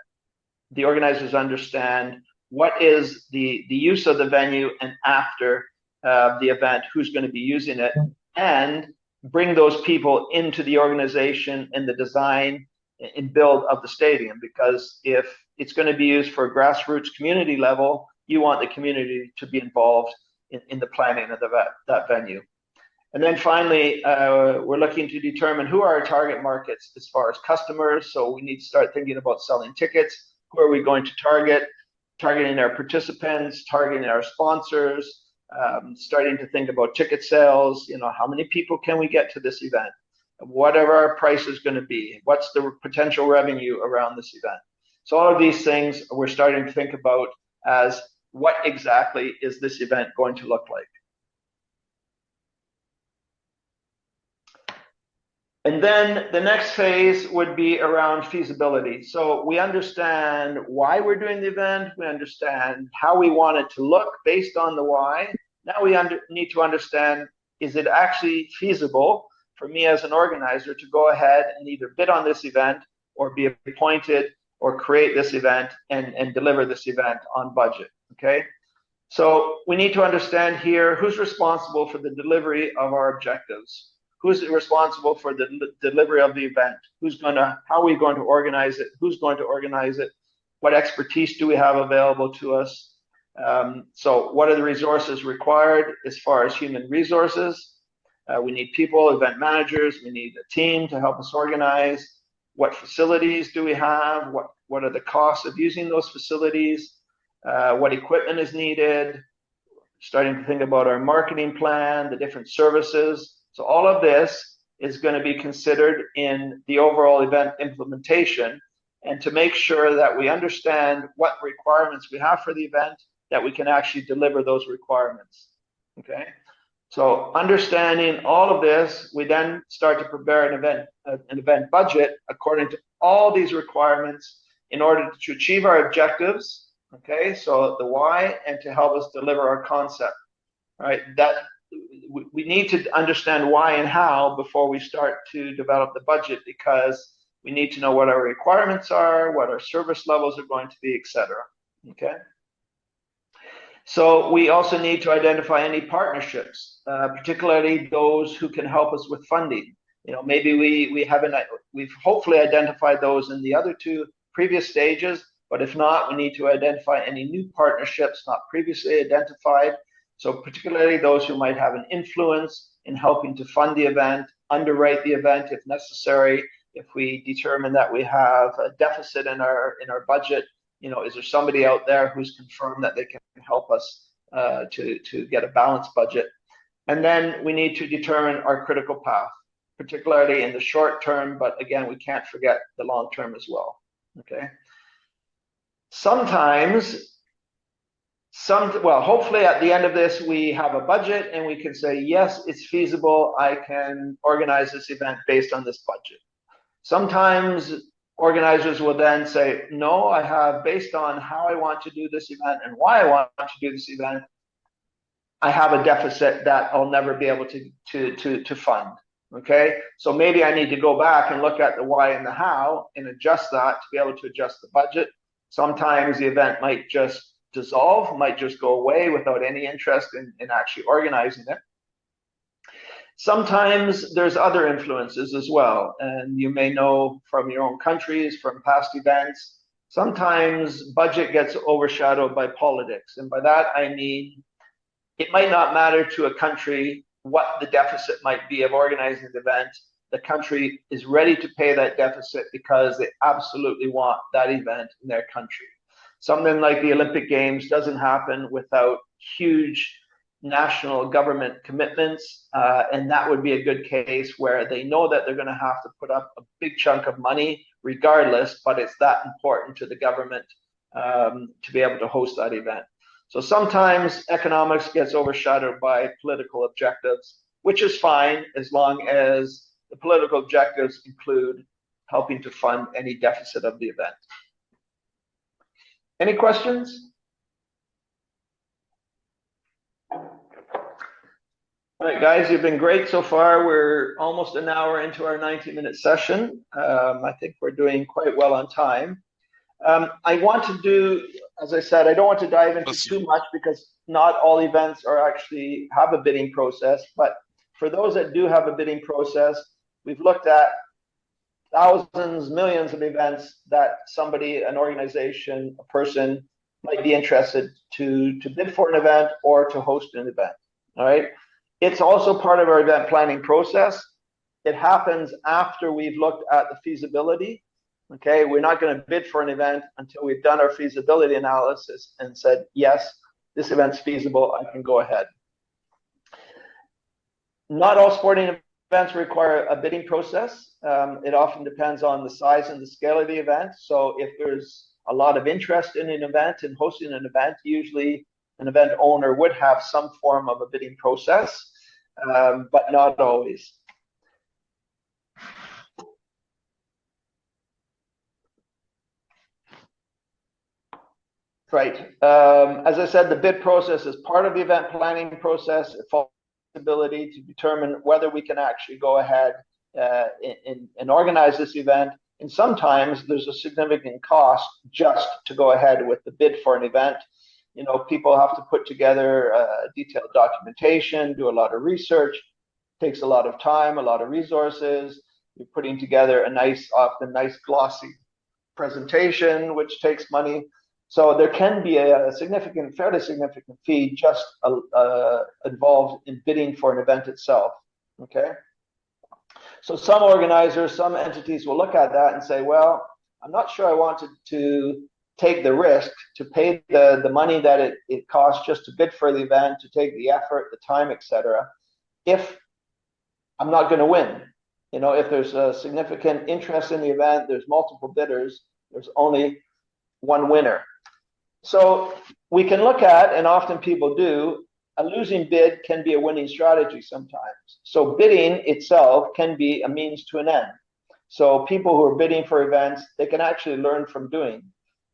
the organizers understand what is the use of the venue and after the event, who's going to be using it, and bring those people into the organization and the design and build of the stadium. Because if it's going to be used for grassroots community level, you want the community to be involved in the planning of that venue. And then finally, we're looking to determine who are our target markets as far as customers. So we need to start thinking about selling tickets. Who are we going to target? Targeting our participants, targeting our sponsors, starting to think about ticket sales. You know, how many people can we get to this event? What are our prices going to be? What's the potential revenue around this event? So all of these things we're starting to think about as what exactly is this event going to look like? And then the next phase would be around feasibility. So we understand why we're doing the event. We understand how we want it to look based on the why. Now we need to understand, is it actually feasible for me as an organizer to go ahead and either bid on this event or be appointed or create this event and deliver this event on budget, okay? So we need to understand here who's responsible for the delivery of our objectives. Who's responsible for the delivery of the event? How are we going to organize it? Who's going to organize it? What expertise do we have available to us? So what are the resources required as far as human resources? We need people, event managers. We need a team to help us organize. What facilities do we have? What are the costs of using those facilities? What equipment is needed? Starting to think about our marketing plan, the different services. So all of this is going to be considered in the overall event implementation, and to make sure that we understand what requirements we have for the event, that we can actually deliver those requirements. Okay. So understanding all of this, we then start to prepare an event budget according to all these requirements in order to achieve our objectives. Okay, so the why, and to help us deliver our concept. All right, that we need to understand why and how before we start to develop the budget, because we need to know what our requirements are, what our service levels are going to be, etc. Okay. So we also need to identify any partnerships, particularly those who can help us with funding. You know, maybe we've hopefully identified those in the other two previous stages, but if not, we need to identify any new partnerships not previously identified. So particularly those who might have an influence in helping to fund the event, underwrite the event if necessary. If we determine that we have a deficit in our budget, you know, is there somebody out there who's confirmed that they can help us to get a balanced budget? And then we need to determine our critical path, particularly in the short term, but again, we can't forget the long term as well. Okay. Sometimes, hopefully at the end of this, we have a budget and we can say, yes, it's feasible. I can organize this event based on this budget. Sometimes organizers will then say, no, I have, based on how I want to do this event and why I want to do this event, I have a deficit that I'll never be able to fund. Okay, so maybe I need to go back and look at the why and the how and adjust that to be able to adjust the budget. Sometimes the event might just dissolve, might just go away without any interest in actually organizing it. Sometimes there's other influences as well, and you may know from your own countries, from past events, sometimes budget gets overshadowed by politics. And by that, I mean, it might not matter to a country what the deficit might be of organizing the event. The country is ready to pay that deficit because they absolutely want that event in their country. Something like the Olympic Games doesn't happen without huge national government commitments, and that would be a good case where they know that they're going to have to put up a big chunk of money regardless, but it's that important to the government to be able to host that event. So sometimes economics gets overshadowed by political objectives, which is fine as long as the political objectives include helping to fund any deficit of the event. Any questions? All right, guys, you've been great so far. We're almost an hour into our 90-minute session. I think we're doing quite well on time. I want to do, as I said, I don't want to dive into too much because not all events actually have a bidding process. But for those that do have a bidding process, we've looked at thousands, millions of events that somebody, an organization, a person might be interested to bid for an event or to host an event. All right. It's also part of our event planning process. It happens after we've looked at the feasibility. Okay, we're not going to bid for an event until we've done our feasibility analysis and said, yes, this event's feasible, I can go ahead. Not all sporting events require a bidding process. It often depends on the size and the scale of the event. So if there's a lot of interest in an event and hosting an event, usually an event owner would have some form of a bidding process, but not always. Right. As I said, the bid process is part of the event planning process. It follows the ability to determine whether we can actually go ahead and organize this event. And sometimes there's a significant cost just to go ahead with the bid for an event. You know, people have to put together detailed documentation, do a lot of research, takes a lot of time, a lot of resources. You're putting together a often nice glossy presentation, which takes money. So there can be a fairly significant fee just involved in bidding for an event itself, okay? So some organizers, some entities will look at that and say, well, I'm not sure I wanted to take the risk to pay the money that it costs just to bid for the event, to take the effort, the time, etc., if I'm not going to win. You know, if there's a significant interest in the event, there's multiple bidders, there's only one winner. So we can look at, and often people do, a losing bid can be a winning strategy sometimes. So bidding itself can be a means to an end. So people who are bidding for events, they can actually learn from doing.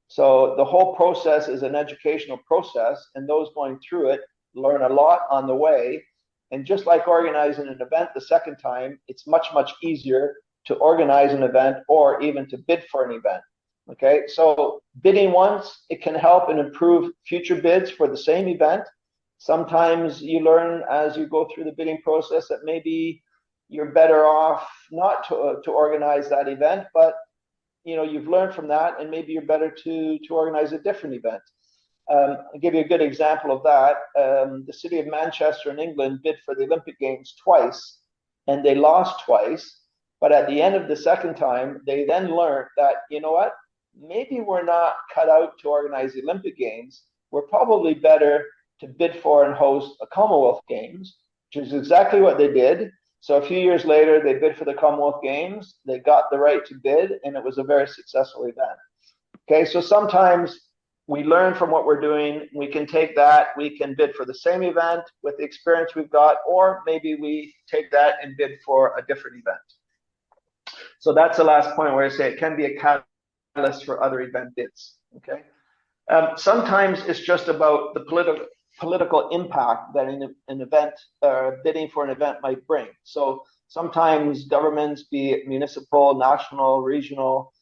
So the whole process is an educational process, and those going through it learn a lot on the way. And just like organizing an event the second time, it's much, much easier to organize an event or even to bid for an event. Okay, so bidding once, it can help and improve future bids for the same event. Sometimes you learn as you go through the bidding process that maybe you're better off not to organize that event, but you know, you've learned from that, and maybe you're better to organize a different event. I'll give you a good example of that. The city of Manchester in England bid for the Olympic Games twice, and they lost twice. But at the end of the second time, they then learned that, you know what, maybe we're not cut out to organize the Olympic Games. We're probably better to bid for and host a Commonwealth Games, which is exactly what they did. So a few years later, they bid for the Commonwealth Games. They got the right to bid, and it was a very successful event. Okay, so sometimes we learn from what we're doing. We can take that, we can bid for the same event with the experience we've got, or maybe we take that and bid for a different event. So that's the last point where I say it can be a catalyst for other event bids, okay? Sometimes it's just about the political impact that an event, bidding for an event might bring. So sometimes governments, be it municipal, national, regional,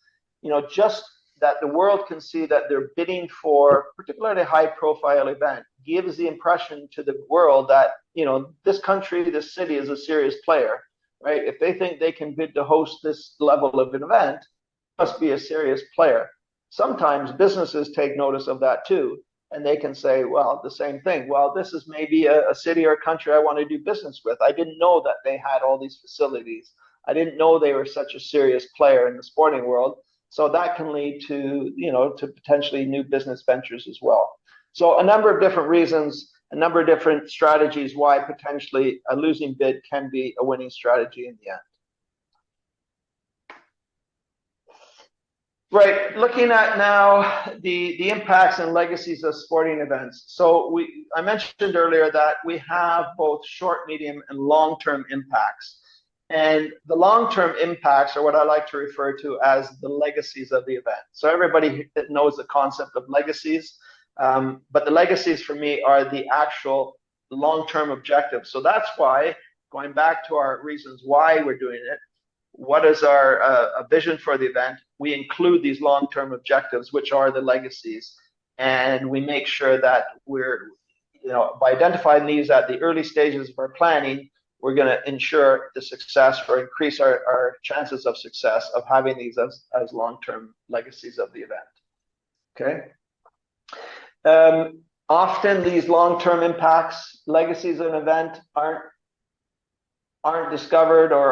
you know, just that the world can see that they're bidding for particularly high profile event gives the impression to the world that, you know, this country, this city is a serious player, right? If they think they can bid to host this level of an event, it must be a serious player. Sometimes businesses take notice of that too, and they can say, well, the same thing. Well, this is maybe a city or a country I want to do business with. I didn't know that they had all these facilities. I didn't know they were such a serious player in the sporting world. So that can lead to, you know, to potentially new business ventures as well. So a number of different reasons, a number of different strategies why potentially a losing bid can be a winning strategy in the end. Right, looking at now the impacts and legacies of sporting events. So I mentioned earlier that we have both short, medium, and long-term impacts. And the long-term impacts are what I like to refer to as the legacies of the event. So everybody knows the concept of legacies, but the legacies for me are the actual long-term objectives. So that's why, going back to our reasons why we're doing it, what is our vision for the event, we include these long-term objectives, which are the legacies. And we make sure that we're, you know, by identifying these at the early stages of our planning, we're going to ensure the success or increase our chances of success of having these as long-term legacies of the event. Okay. Often these long-term impacts, legacies of an event aren't discovered or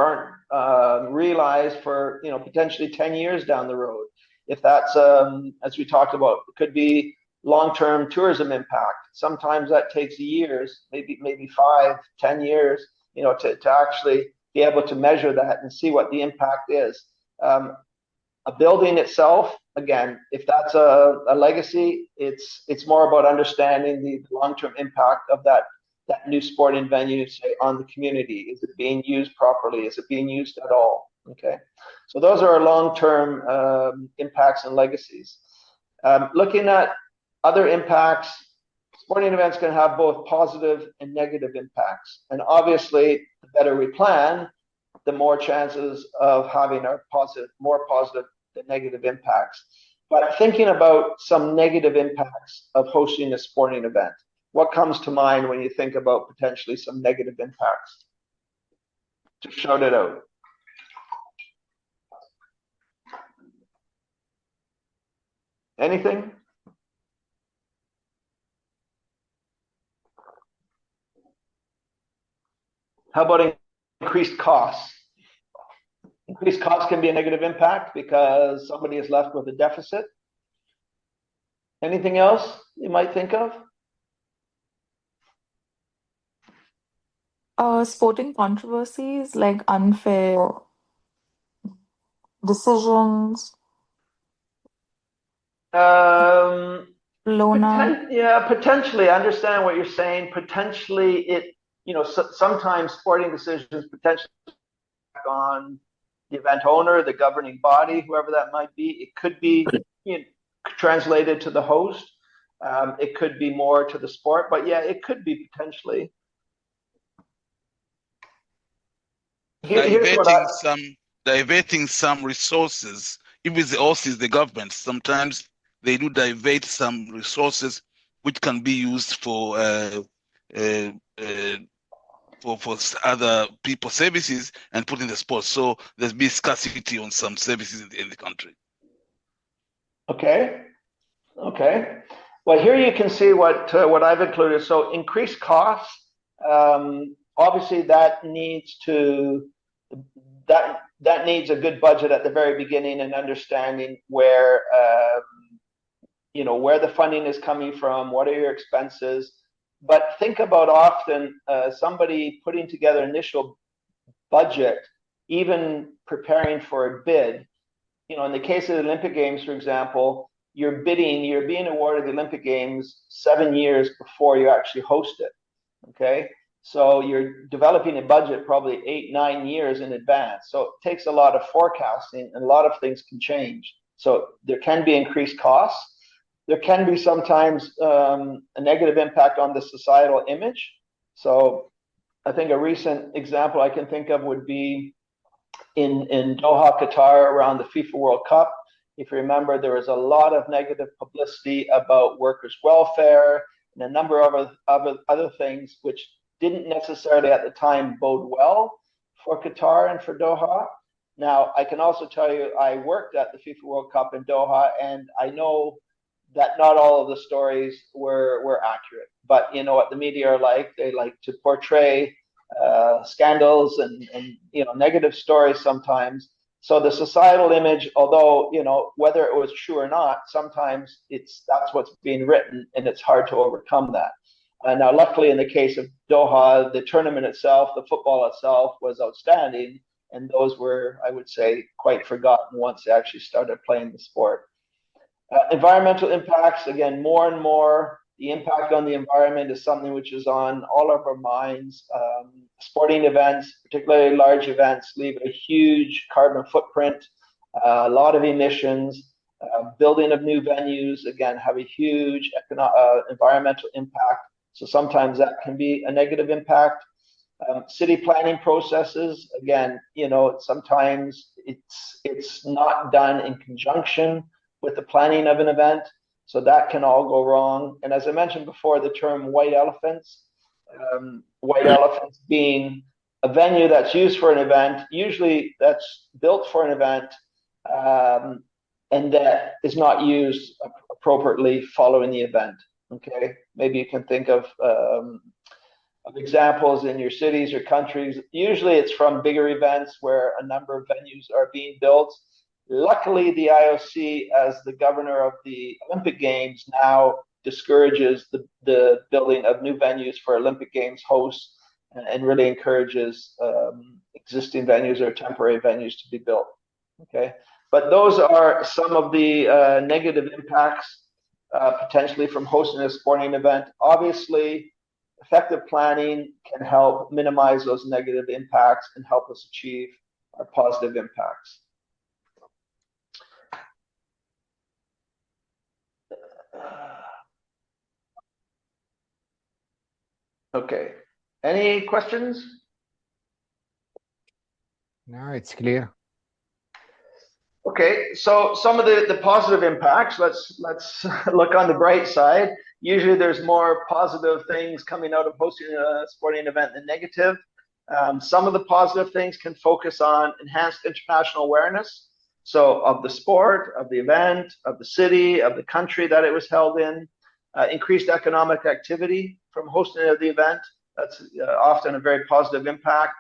aren't realized for, you know, potentially 10 years down the road. If that's, as we talked about, it could be long-term tourism impact. Sometimes that takes years, maybe 5, 10 years to actually be able to measure that and see what the impact is. A building itself, again, if that's a legacy, it's more about understanding the long-term impact of that new sporting venue, say, on the community. Is it being used properly? Is it being used at all? Okay, so those are our long-term impacts and legacies. Looking at other impacts, sporting events can have both positive and negative impacts. And obviously, the better we plan, the more chances of having more positive than negative impacts. But thinking about some negative impacts of hosting a sporting event, what comes to mind when you think about potentially some negative impacts? Just shout it out. Anything? How about increased costs? Increased costs can be a negative impact because somebody is left with a deficit. Anything else you might think of? Sporting controversies like unfair decisions, blown up. Yeah, potentially. I understand what you're saying. Potentially, sometimes sporting decisions potentially on the event owner, the governing body, whoever that might be. It could be translated to the host. It could be more to the sport, but yeah, it could be potentially. Diverting some resources. If it's the OCs, the government, sometimes they do divert some resources which can be used for other people's services and put in the sport. So there's been scarcity on some services in the country. Okay. Well, here you can see what I've included. So increased costs. Obviously, that needs a good budget at the very beginning and understanding where the funding is coming from. What are your expenses? But think about often somebody putting together initial budget, even preparing for a bid. In the case of the Olympic Games, for example, you're being awarded the Olympic Games 7 years before you actually host it. Okay, so you're developing a budget probably 8-9 years in advance. So it takes a lot of forecasting, and a lot of things can change. So there can be increased costs. There can be sometimes a negative impact on the societal image. So I think a recent example I can think of would be in Doha, Qatar, around the FIFA World Cup. If you remember, there was a lot of negative publicity about workers' welfare and a number of other things which didn't necessarily at the time bode well for Qatar and for Doha. Now, I can also tell you I worked at the FIFA World Cup in Doha, and I know that not all of the stories were accurate. But you know what the media are like. They like to portray scandals and negative stories sometimes. So the societal image, although whether it was true or not, sometimes that's what's being written, and it's hard to overcome that. Now, luckily, in the case of Doha, the tournament itself, the football itself, was outstanding, and those were, I would say, quite forgotten once they actually started playing the sport. Environmental impacts, again, more and more, the impact on the environment is something which is on all of our minds. Sporting events, particularly large events, leave a huge carbon footprint, a lot of emissions. Building of new venues, again, have a huge environmental impact. So sometimes that can be a negative impact. City planning processes, again, sometimes it's not done in conjunction with the planning of an event. So that can all go wrong. And as I mentioned before, the term white elephants being a venue that's used for an event, usually that's built for an event, and that is not used appropriately following the event. Okay, maybe you can think of examples in your cities or countries. Usually it's from bigger events where a number of venues are being built. Luckily, the IOC, as the governor of the Olympic Games, now discourages the building of new venues for Olympic Games hosts. and really encourages existing venues or temporary venues to be built. Okay, but those are some of the negative impacts potentially from hosting a sporting event. Obviously, effective planning can help minimize those negative impacts and help us achieve our positive impacts. Okay, any questions? No, it's clear. Okay, so some of the positive impacts, let's look on the bright side. Usually there's more positive things coming out of hosting a sporting event than negative. Some of the positive things can focus on enhanced international awareness. So of the sport, of the event, of the city, of the country that it was held in, increased economic activity from hosting of the event. That's often a very positive impact.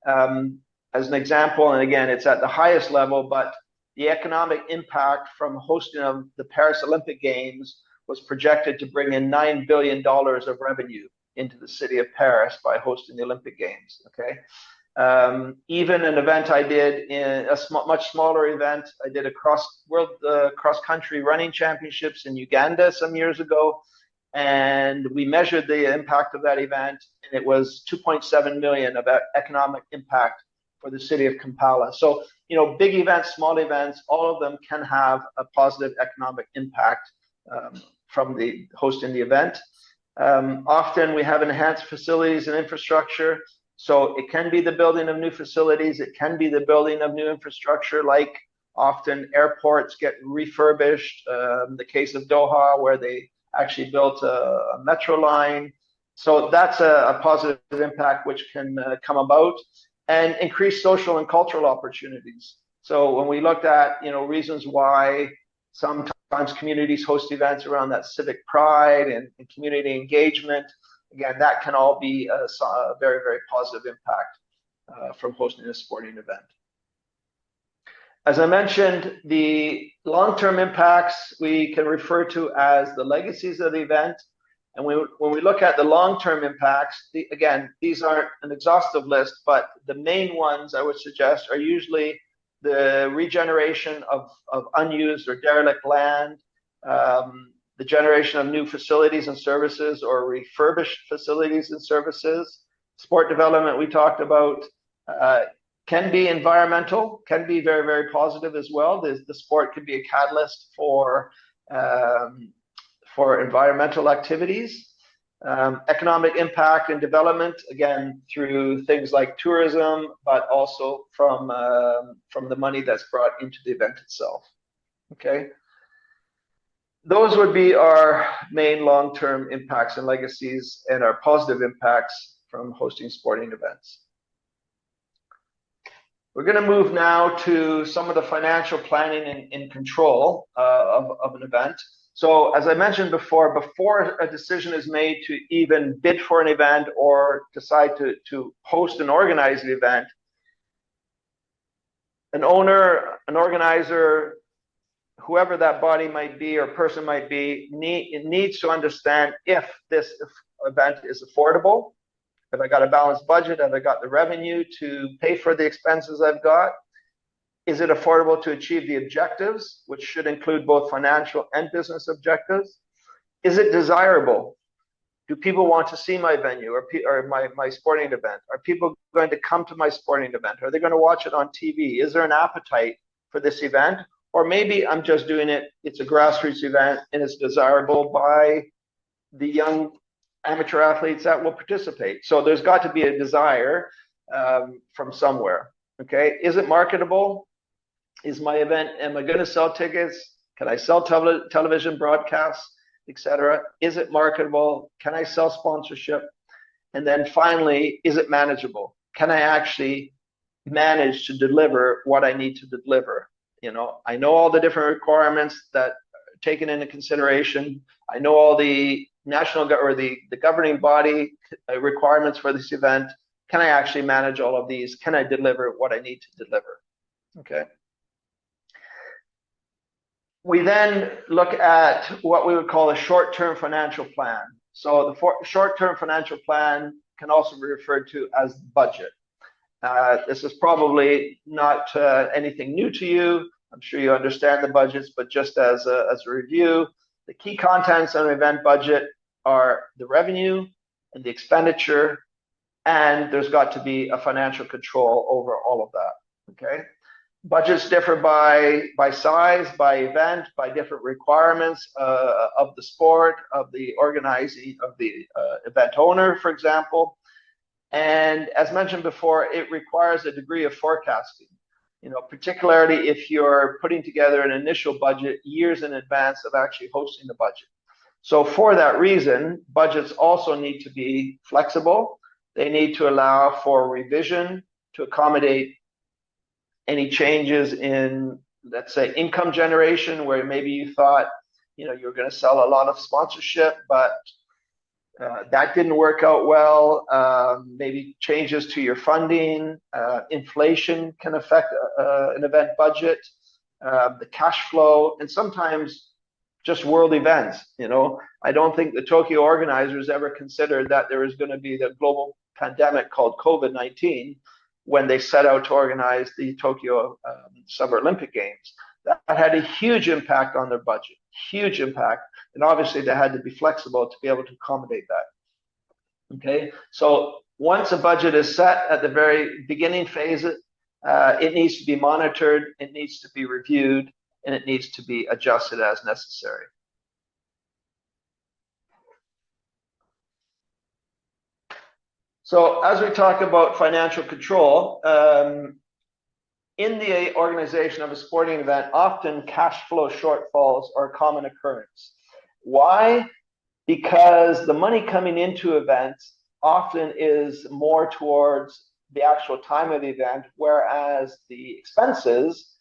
As an example, and again, it's at the highest level, but the economic impact from hosting of the Paris Olympic Games was projected to bring in $9 billion of revenue into the city of Paris by hosting the Olympic Games. Okay, even an event I did in a much smaller event, I did a cross-country running championships in Uganda some years ago, and we measured the impact of that event, and it was 2.7 million of economic impact for the city of Kampala. So, you know, big events, small events, all of them can have a positive economic impact from the hosting the event. Often we have enhanced facilities and infrastructure. So it can be the building of new facilities. It can be the building of new infrastructure, like often airports get refurbished. The case of Doha, where they actually built a metro line. So that's a positive impact which can come about. And increase social and cultural opportunities. So when we looked at, you know, reasons why sometimes communities host events around that civic pride and community engagement, again, that can all be a very, very positive impact from hosting a sporting event. As I mentioned, the long-term impacts we can refer to as the legacies of the event. And when we look at the long-term impacts, again, these aren't an exhaustive list, but the main ones I would suggest are usually the regeneration of unused or derelict land, the generation of new facilities and services or refurbished facilities and services. Sport development we talked about can be environmental, can be very, very positive as well. The sport can be a catalyst for environmental activities, economic impact and development, again, through things like tourism, but also from the money that's brought into the event itself. Okay. Those would be our main long-term impacts and legacies and our positive impacts from hosting sporting events. We're going to move now to some of the financial planning and control of an event. So as I mentioned before a decision is made to even bid for an event or decide to host and organize the event, an owner, an organizer, whoever that body might be or person might be, needs to understand if this event is affordable, if I got a balanced budget, have I got the revenue to pay for the expenses I've got. Is it affordable to achieve the objectives, which should include both financial and business objectives? Is it desirable? Do people want to see my venue or my sporting event? Are people going to come to my sporting event? Are they going to watch it on TV? Is there an appetite for this event? Or maybe I'm just doing it, it's a grassroots event and it's desirable by the young amateur athletes that will participate. So there's got to be a desire from somewhere. Okay, is it marketable? Is my event, am I going to sell tickets? Can I sell television broadcasts, etc.? Is it marketable? Can I sell sponsorship? And then finally, is it manageable? Can I actually manage to deliver what I need to deliver? You know, I know all the different requirements that are taken into consideration. I know all the national or the governing body requirements for this event. Can I actually manage all of these? Can I deliver what I need to deliver? Okay. We then look at what we would call a short-term financial plan. So the short-term financial plan can also be referred to as budget. This is probably not anything new to you. I'm sure you understand the budgets, but just as a review, the key contents of an event budget are the revenue and the expenditure, and there's got to be a financial control over all of that, okay? Budgets differ by size, by event, by different requirements of the sport, of the organizing, of the event owner, for example. And as mentioned before, it requires a degree of forecasting, particularly if you're putting together an initial budget years in advance of actually hosting the budget. So for that reason, budgets also need to be flexible. They need to allow for revision to accommodate any changes in, let's say, income generation, where maybe you thought, you're going to sell a lot of sponsorship, but that didn't work out well. Maybe changes to your funding, inflation can affect an event budget, the cash flow, and sometimes just world events. I don't think the Tokyo organizers ever considered that there was going to be the global pandemic called COVID-19 when they set out to organize the Tokyo Summer Olympic Games. That had a huge impact on their budget, huge impact. And obviously they had to be flexible to be able to accommodate that. Okay, so once a budget is set at the very beginning phase, it needs to be monitored, it needs to be reviewed, and it needs to be adjusted as necessary. So as we talk about financial control, in the organization of a sporting event, often cash flow shortfalls are a common occurrence. Why? Because the money coming into events often is more towards the actual time of the event, whereas the expenses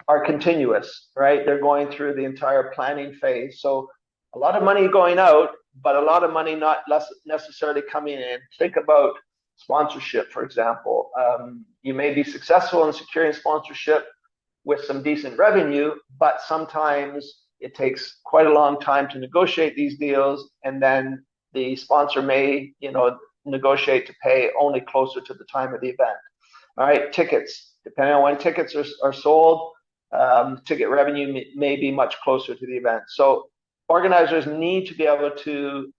are continuous, right? They're going through the entire planning phase. So a lot of money going out, but a lot of money not necessarily coming in. Think about sponsorship, for example. You may be successful in securing sponsorship with some decent revenue, but sometimes it takes quite a long time to negotiate these deals, and then the sponsor may, negotiate to pay only closer to the time of the event. All right, tickets, depending on when tickets are sold, ticket revenue may be much closer to the event. So organizers need to be able to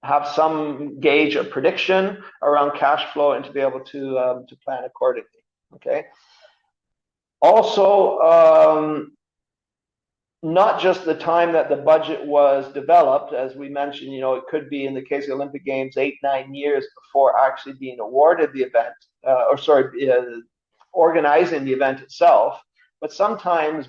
have some gauge of prediction around cash flow and to be able to plan accordingly. Okay. Also, not just the time that the budget was developed, as we mentioned, it could be in the case of the Olympic Games 8-9 years before actually being awarded the event, organizing the event itself. But sometimes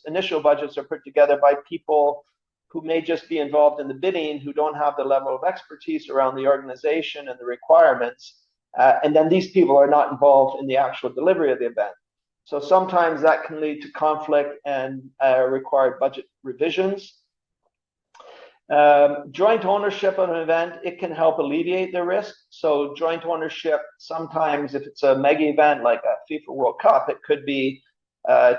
initial budgets are put together by people who may just be involved in the bidding, who don't have the level of expertise around the organization and the requirements. And then these people are not involved in the actual delivery of the event. So sometimes that can lead to conflict and required budget revisions. Joint ownership of an event, it can help alleviate the risk. So joint ownership, sometimes if it's a mega event like a FIFA World Cup, it could be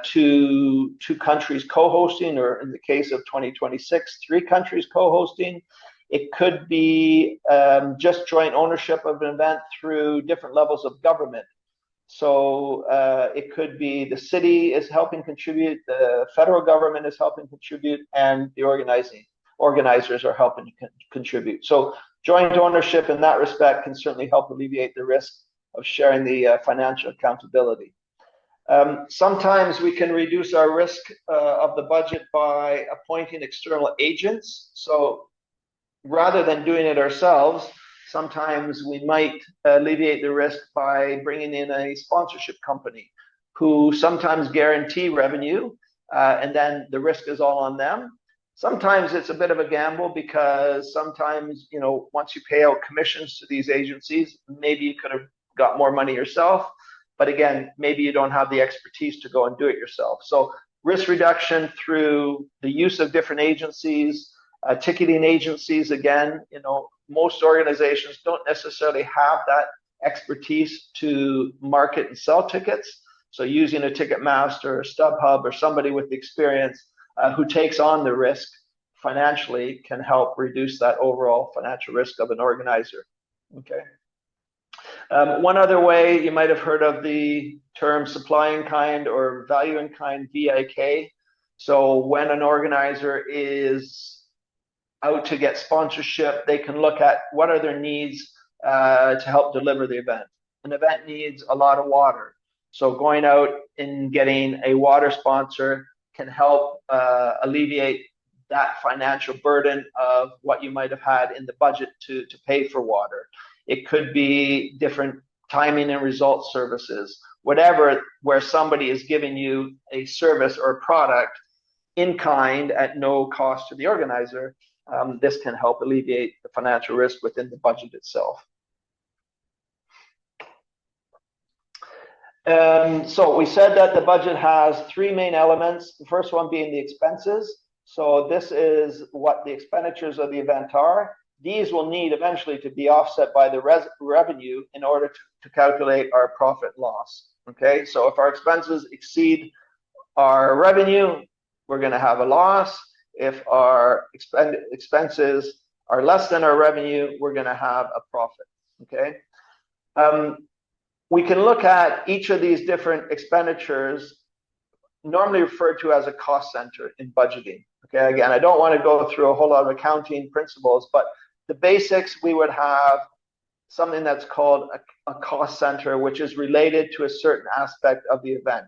two countries co-hosting, or in the case of 2026, 3 countries co-hosting. It could be just joint ownership of an event through different levels of government. So it could be the city is helping contribute, the federal government is helping contribute, and the organizers are helping contribute. So joint ownership in that respect can certainly help alleviate the risk of sharing the financial accountability. Sometimes we can reduce our risk of the budget by appointing external agents. So rather than doing it ourselves, sometimes we might alleviate the risk by bringing in a sponsorship company who sometimes guarantee revenue, and then the risk is all on them. Sometimes it's a bit of a gamble because sometimes, once you pay out commissions to these agencies, maybe you could have got more money yourself. But again, maybe you don't have the expertise to go and do it yourself. So risk reduction through the use of different agencies, ticketing agencies, again, most organizations don't necessarily have that expertise to market and sell tickets. So using a Ticketmaster or StubHub or somebody with experience who takes on the risk financially can help reduce that overall financial risk of an organizer. Okay. One other way, you might have heard of the term supply in kind or value in kind, VIK. So when an organizer is out to get sponsorship, they can look at what are their needs to help deliver the event. An event needs a lot of water. So going out and getting a water sponsor can help alleviate that financial burden of what you might have had in the budget to pay for water. It could be different timing and results services, whatever, where somebody is giving you a service or a product in kind at no cost to the organizer. This can help alleviate the financial risk within the budget itself. So we said that the budget has three main elements. The first one being the expenses. So this is what the expenditures of the event are. These will need eventually to be offset by the revenue in order to calculate our profit loss. Okay, so if our expenses exceed our revenue, we're going to have a loss. If our expenses are less than our revenue, we're going to have a profit. Okay. We can look at each of these different expenditures, normally referred to as a cost center in budgeting. Okay, again, I don't want to go through a whole lot of accounting principles, but the basics, we would have something that's called a cost center, which is related to a certain aspect of the event.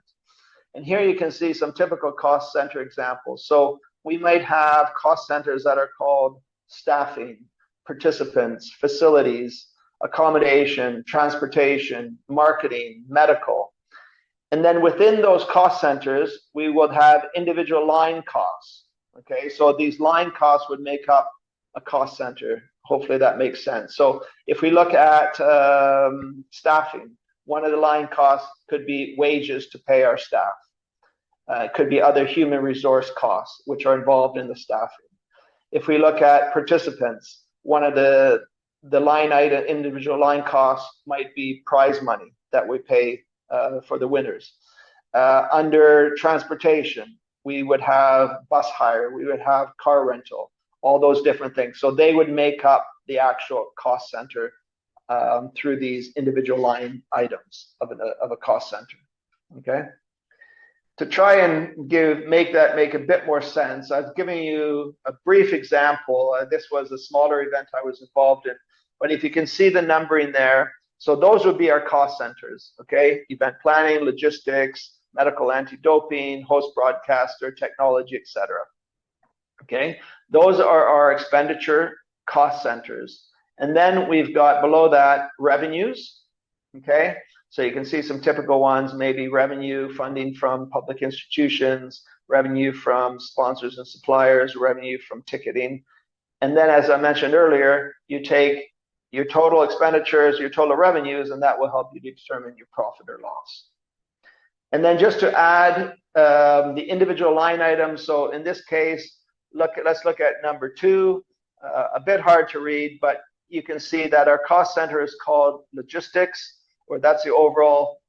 And here you can see some typical cost center examples. So we might have cost centers that are called staffing, participants, facilities, accommodation, transportation, marketing, medical. And then within those cost centers, we would have individual line costs. Okay, so these line costs would make up a cost center. Hopefully that makes sense. So if we look at staffing, one of the line costs could be wages to pay our staff. It could be other human resource costs, which are involved in the staffing. If we look at participants, one of the line item, individual line costs might be prize money that we pay for the winners. Under transportation, we would have bus hire, we would have car rental, all those different things. So they would make up the actual cost center through these individual line items of a cost center. Okay. To try and make a bit more sense, I've given you a brief example. This was a smaller event I was involved in, but if you can see the numbering there, so those would be our cost centers. Okay, event planning, logistics, medical anti-doping, host broadcaster, technology, etc. Okay, those are our expenditure cost centers. And then we've got below that revenues. Okay, so you can see some typical ones, maybe revenue, funding from public institutions, revenue from sponsors and suppliers, revenue from ticketing. And then, as I mentioned earlier, you take your total expenditures, your total revenues, and that will help you determine your profit or loss. And then just to add the individual line items. So in this case, let's look at number 2, a bit hard to read, but you can see that our cost center is called logistics, or that's the overall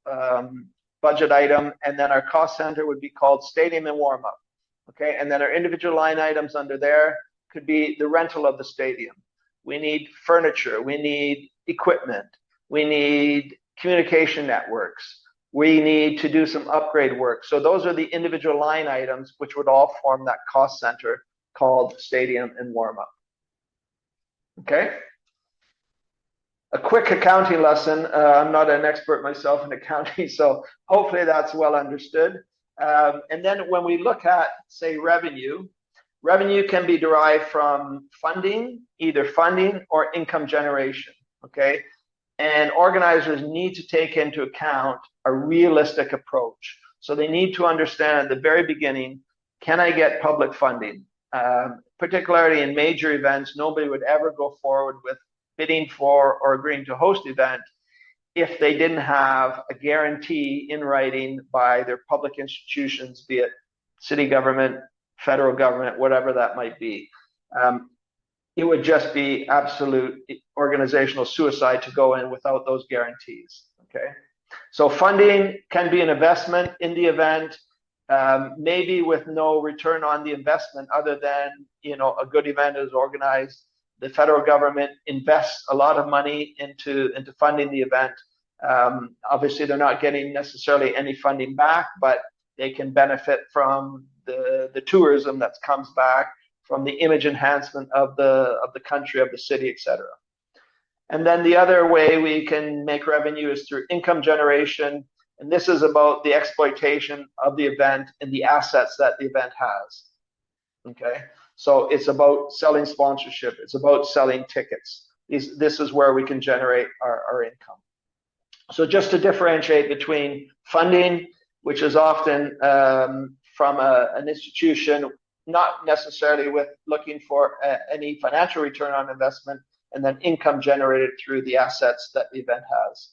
budget item. And then our cost center would be called stadium and warm up. Okay, and then our individual line items under there could be the rental of the stadium. We need furniture, we need equipment, we need communication networks, we need to do some upgrade work. So those are the individual line items which would all form that cost center called stadium and warm up. Okay. A quick accounting lesson. I'm not an expert myself in accounting, so hopefully that's well understood. And then when we look at, say, revenue can be derived from funding, either funding or income generation, okay? And organizers need to take into account a realistic approach. So they need to understand at the very beginning, can I get public funding? Particularly in major events, nobody would ever go forward with bidding for or agreeing to host the event if they didn't have a guarantee in writing by their public institutions, be it city government, federal government, whatever that might be. It would just be absolute organizational suicide to go in without those guarantees, okay? So funding can be an investment in the event. maybe with no return on the investment other than, a good event is organized. The federal government invests a lot of money into funding the event. Obviously, they're not getting necessarily any funding back, but they can benefit from the tourism that comes back, from the image enhancement of the country, of the city, etc. And then the other way we can make revenue is through income generation. And this is about the exploitation of the event and the assets that the event has. Okay, so it's about selling sponsorship. It's about selling tickets. This is where we can generate our income. So just to differentiate between funding, which is often from an institution, not necessarily with looking for any financial return on investment, and then income generated through the assets that the event has.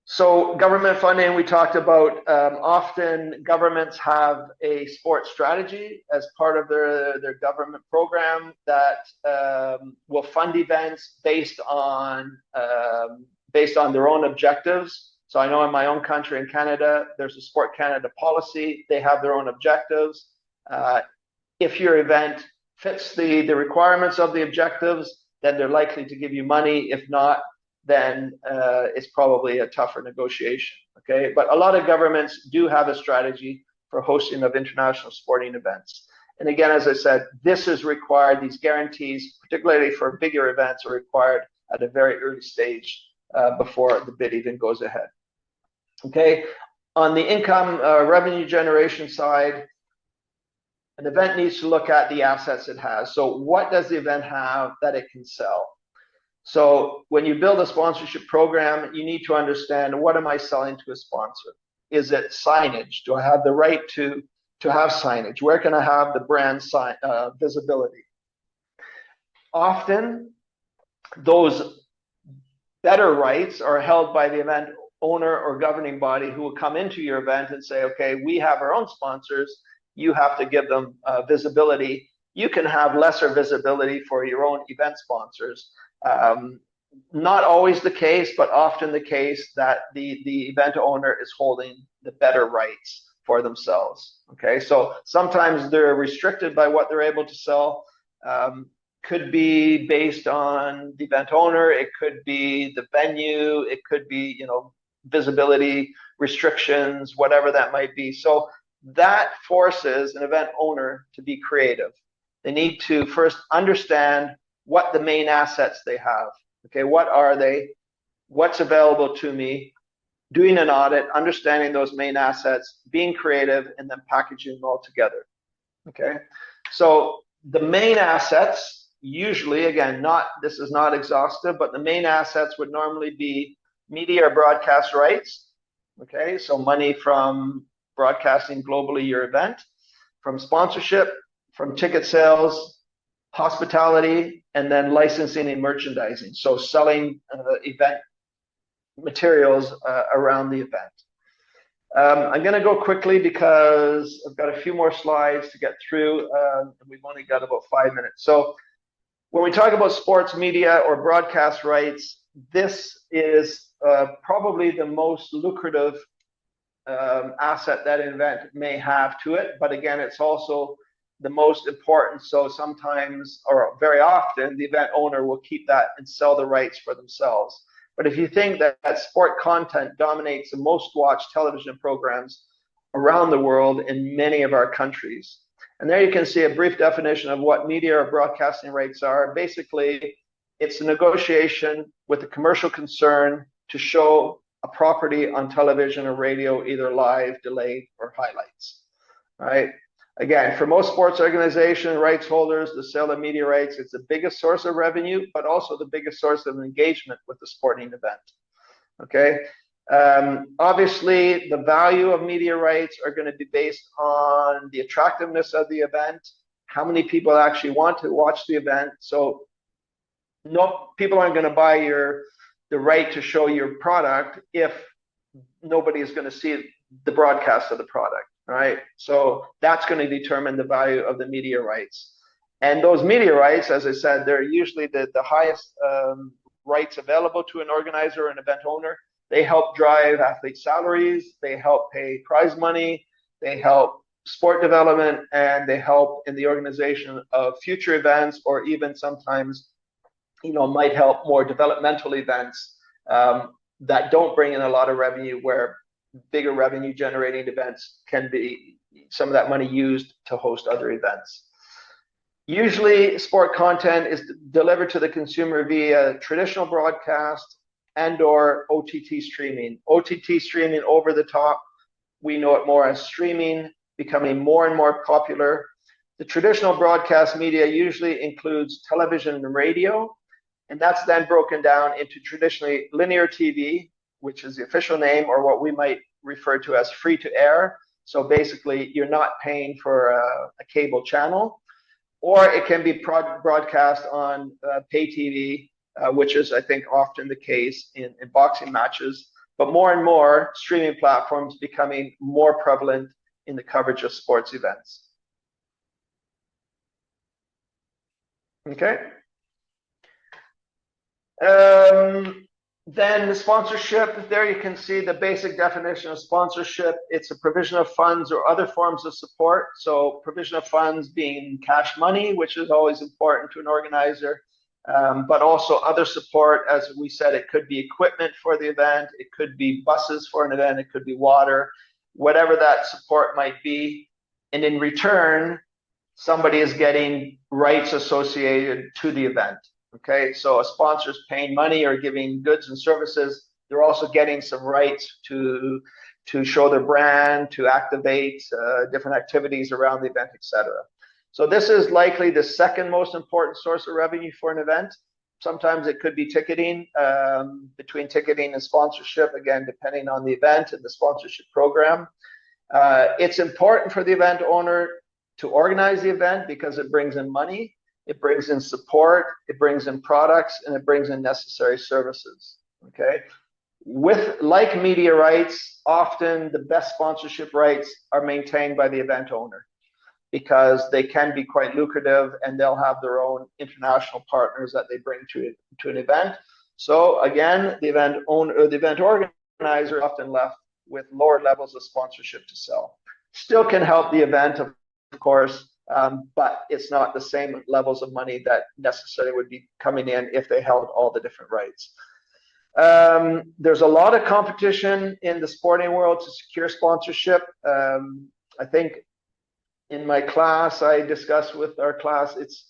So government funding, we talked about, often governments have a sports strategy as part of their government program that will fund events based on their own objectives. So I know in my own country, in Canada, there's a Sport Canada policy. They have their own objectives. If your event fits the requirements of the objectives, then they're likely to give you money. If not, then it's probably a tougher negotiation, okay? But a lot of governments do have a strategy for hosting of international sporting events. And again, as I said, this is required, these guarantees, particularly for bigger events, are required at a very early stage before the bid even goes ahead. Okay, on the income revenue generation side, an event needs to look at the assets it has. So what does the event have that it can sell? So when you build a sponsorship program, you need to understand, what am I selling to a sponsor? Is it signage? Do I have the right to have signage? Where can I have the brand visibility? Often, those better rights are held by the event owner or governing body, who will come into your event and say, okay, we have our own sponsors. You have to give them visibility. You can have lesser visibility for your own event sponsors. Not always the case, but often the case that the event owner is holding the better rights for themselves. Okay, so sometimes they're restricted by what they're able to sell. Could be based on the event owner, it could be the venue, it could be, visibility restrictions, whatever that might be. So that forces an event owner to be creative. They need to first understand what the main assets they have. Okay, what are they? What's available to me? Doing an audit, understanding those main assets, being creative, and then packaging them all together. Okay, so the main assets, usually, again, this is not exhaustive, but the main assets would normally be media or broadcast rights. Okay, so money from broadcasting globally your event, from sponsorship, from ticket sales, hospitality, and then licensing and merchandising. So selling event materials around the event. I'm going to go quickly because I've got a few more slides to get through, and we've only got about 5 minutes. So when we talk about sports media or broadcast rights, this is probably the most lucrative asset that an event may have to it. But again, it's also the most important. So sometimes, or very often, the event owner will keep that and sell the rights for themselves. But if you think that sport content dominates the most watched television programs around the world in many of our countries, and there you can see a brief definition of what media or broadcasting rights are. Basically, it's a negotiation with a commercial concern to show a property on television or radio, either live, delayed, or highlights. Right? Again, for most sports organization rights holders, the sale of media rights is the biggest source of revenue, but also the biggest source of engagement with the sporting event. Okay. Obviously, the value of media rights are going to be based on the attractiveness of the event, how many people actually want to watch the event. So, no, people aren't going to buy the right to show your product if nobody is going to see the broadcast of the product. Right, so that's going to determine the value of the media rights. And those media rights, as I said, they're usually the highest rights available to an organizer or an event owner. They help drive athlete salaries, they help pay prize money, they help sport development, and they help in the organization of future events, or even sometimes, might help more developmental events that don't bring in a lot of revenue, where bigger revenue generating events can be some of that money used to host other events. Usually sport content is delivered to the consumer via traditional broadcast and or OTT streaming. OTT streaming, over the top, we know it more as streaming, becoming more and more popular. The traditional broadcast media usually includes television and radio, and that's then broken down into traditionally linear TV, which is the official name, or what we might refer to as free to air. So basically, you're not paying for a cable channel, or it can be broadcast on pay TV, which is, I think, often the case in boxing matches. But more and more, streaming platforms becoming more prevalent in the coverage of sports events. Okay. Then the sponsorship, there you can see the basic definition of sponsorship. It's a provision of funds or other forms of support. So provision of funds being cash money, which is always important to an organizer, but also other support. As we said, it could be equipment for the event, it could be buses for an event, it could be water, whatever that support might be. And in return, somebody is getting rights associated to the event. Okay, so a sponsor is paying money or giving goods and services. They're also getting some rights to show their brand, to activate different activities around the event, etc. So this is likely the second most important source of revenue for an event. Sometimes it could be ticketing, between ticketing and sponsorship, again, depending on the event and the sponsorship program. It's important for the event owner to organize the event because it brings in money. It brings in support, it brings in products, and it brings in necessary services, okay? Like media rights, often the best sponsorship rights are maintained by the event owner because they can be quite lucrative, and they'll have their own international partners that they bring to an event. So again, the event owner or the event organizer is often left with lower levels of sponsorship to sell. Still can help the event, of course, but it's not the same levels of money that necessarily would be coming in if they held all the different rights. There's a lot of competition in the sporting world to secure sponsorship. I think in my class, I discussed with our class, it's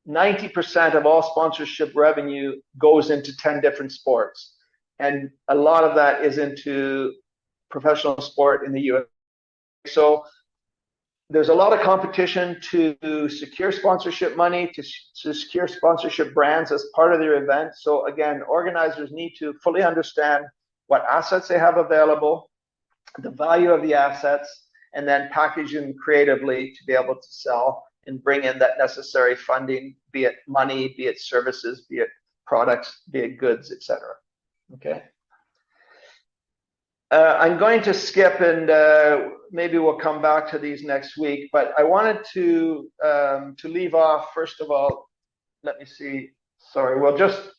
90% of all sponsorship revenue goes into 10 different sports. And a lot of that is into professional sport in the US. So there's a lot of competition to secure sponsorship money, to secure sponsorship brands as part of their event. So again, organizers need to fully understand what assets they have available, the value of the assets, and then package them creatively to be able to sell and bring in that necessary funding, be it money, be it services, be it products, be it goods, etc. Okay. I'm going to skip, and maybe we'll come back to these next week, but I wanted to leave off, first of all, let me see, sorry, we'll just,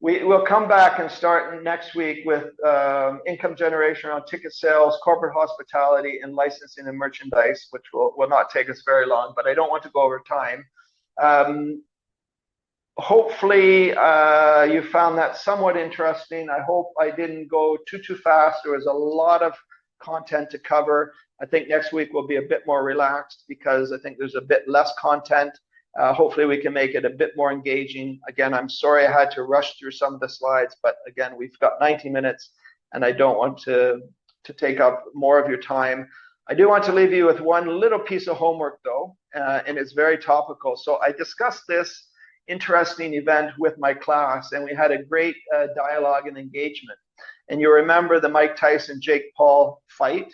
we'll come back and start next week with income generation on ticket sales, corporate hospitality, and licensing and merchandise, which will not take us very long, but I don't want to go over time. Hopefully you found that somewhat interesting. I hope I didn't go too fast. There was a lot of content to cover. I think next week will be a bit more relaxed because I think there's a bit less content. Hopefully we can make it a bit more engaging. Again, I'm sorry I had to rush through some of the slides, but again, we've got 90 minutes and I don't want to take up more of your time. I do want to leave you with one little piece of homework though, and it's very topical. So I discussed this interesting event with my class, and we had a great dialogue and engagement. And you remember the Mike Tyson, Jake Paul fight,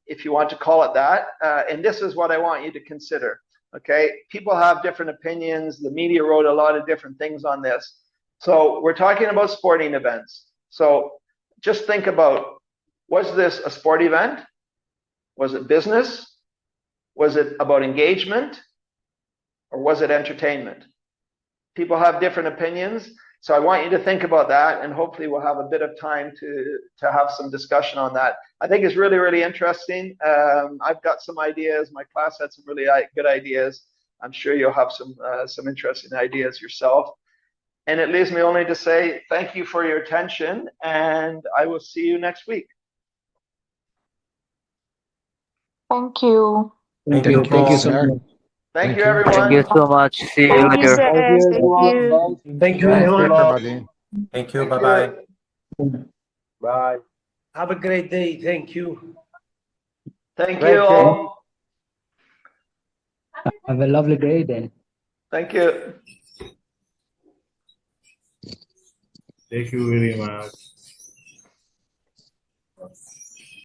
if you want to call it that. And this is what I want you to consider. Okay, people have different opinions. The media wrote a lot of different things on this. So we're talking about sporting events. So just think about, was this a sport event? Was it business? Was it about engagement? Or was it entertainment? People have different opinions. So I want you to think about that, and hopefully we'll have a bit of time to have some discussion on that. I think it's really, really interesting. I've got some ideas. My class had some really good ideas. I'm sure you'll have some interesting ideas yourself. And it leaves me only to say thank you for your attention, and I will see you next week. Thank you. Thank you. Thank you so much. Thank you, everyone. Thank you so much. See you Thank you, later. sir. Thank you. Thank you Thank very you, much. everybody. Thank you. Bye-bye. Bye. Have a great day. Thank you. Thank you all. Have a lovely day then. Thank you. Thank you very much.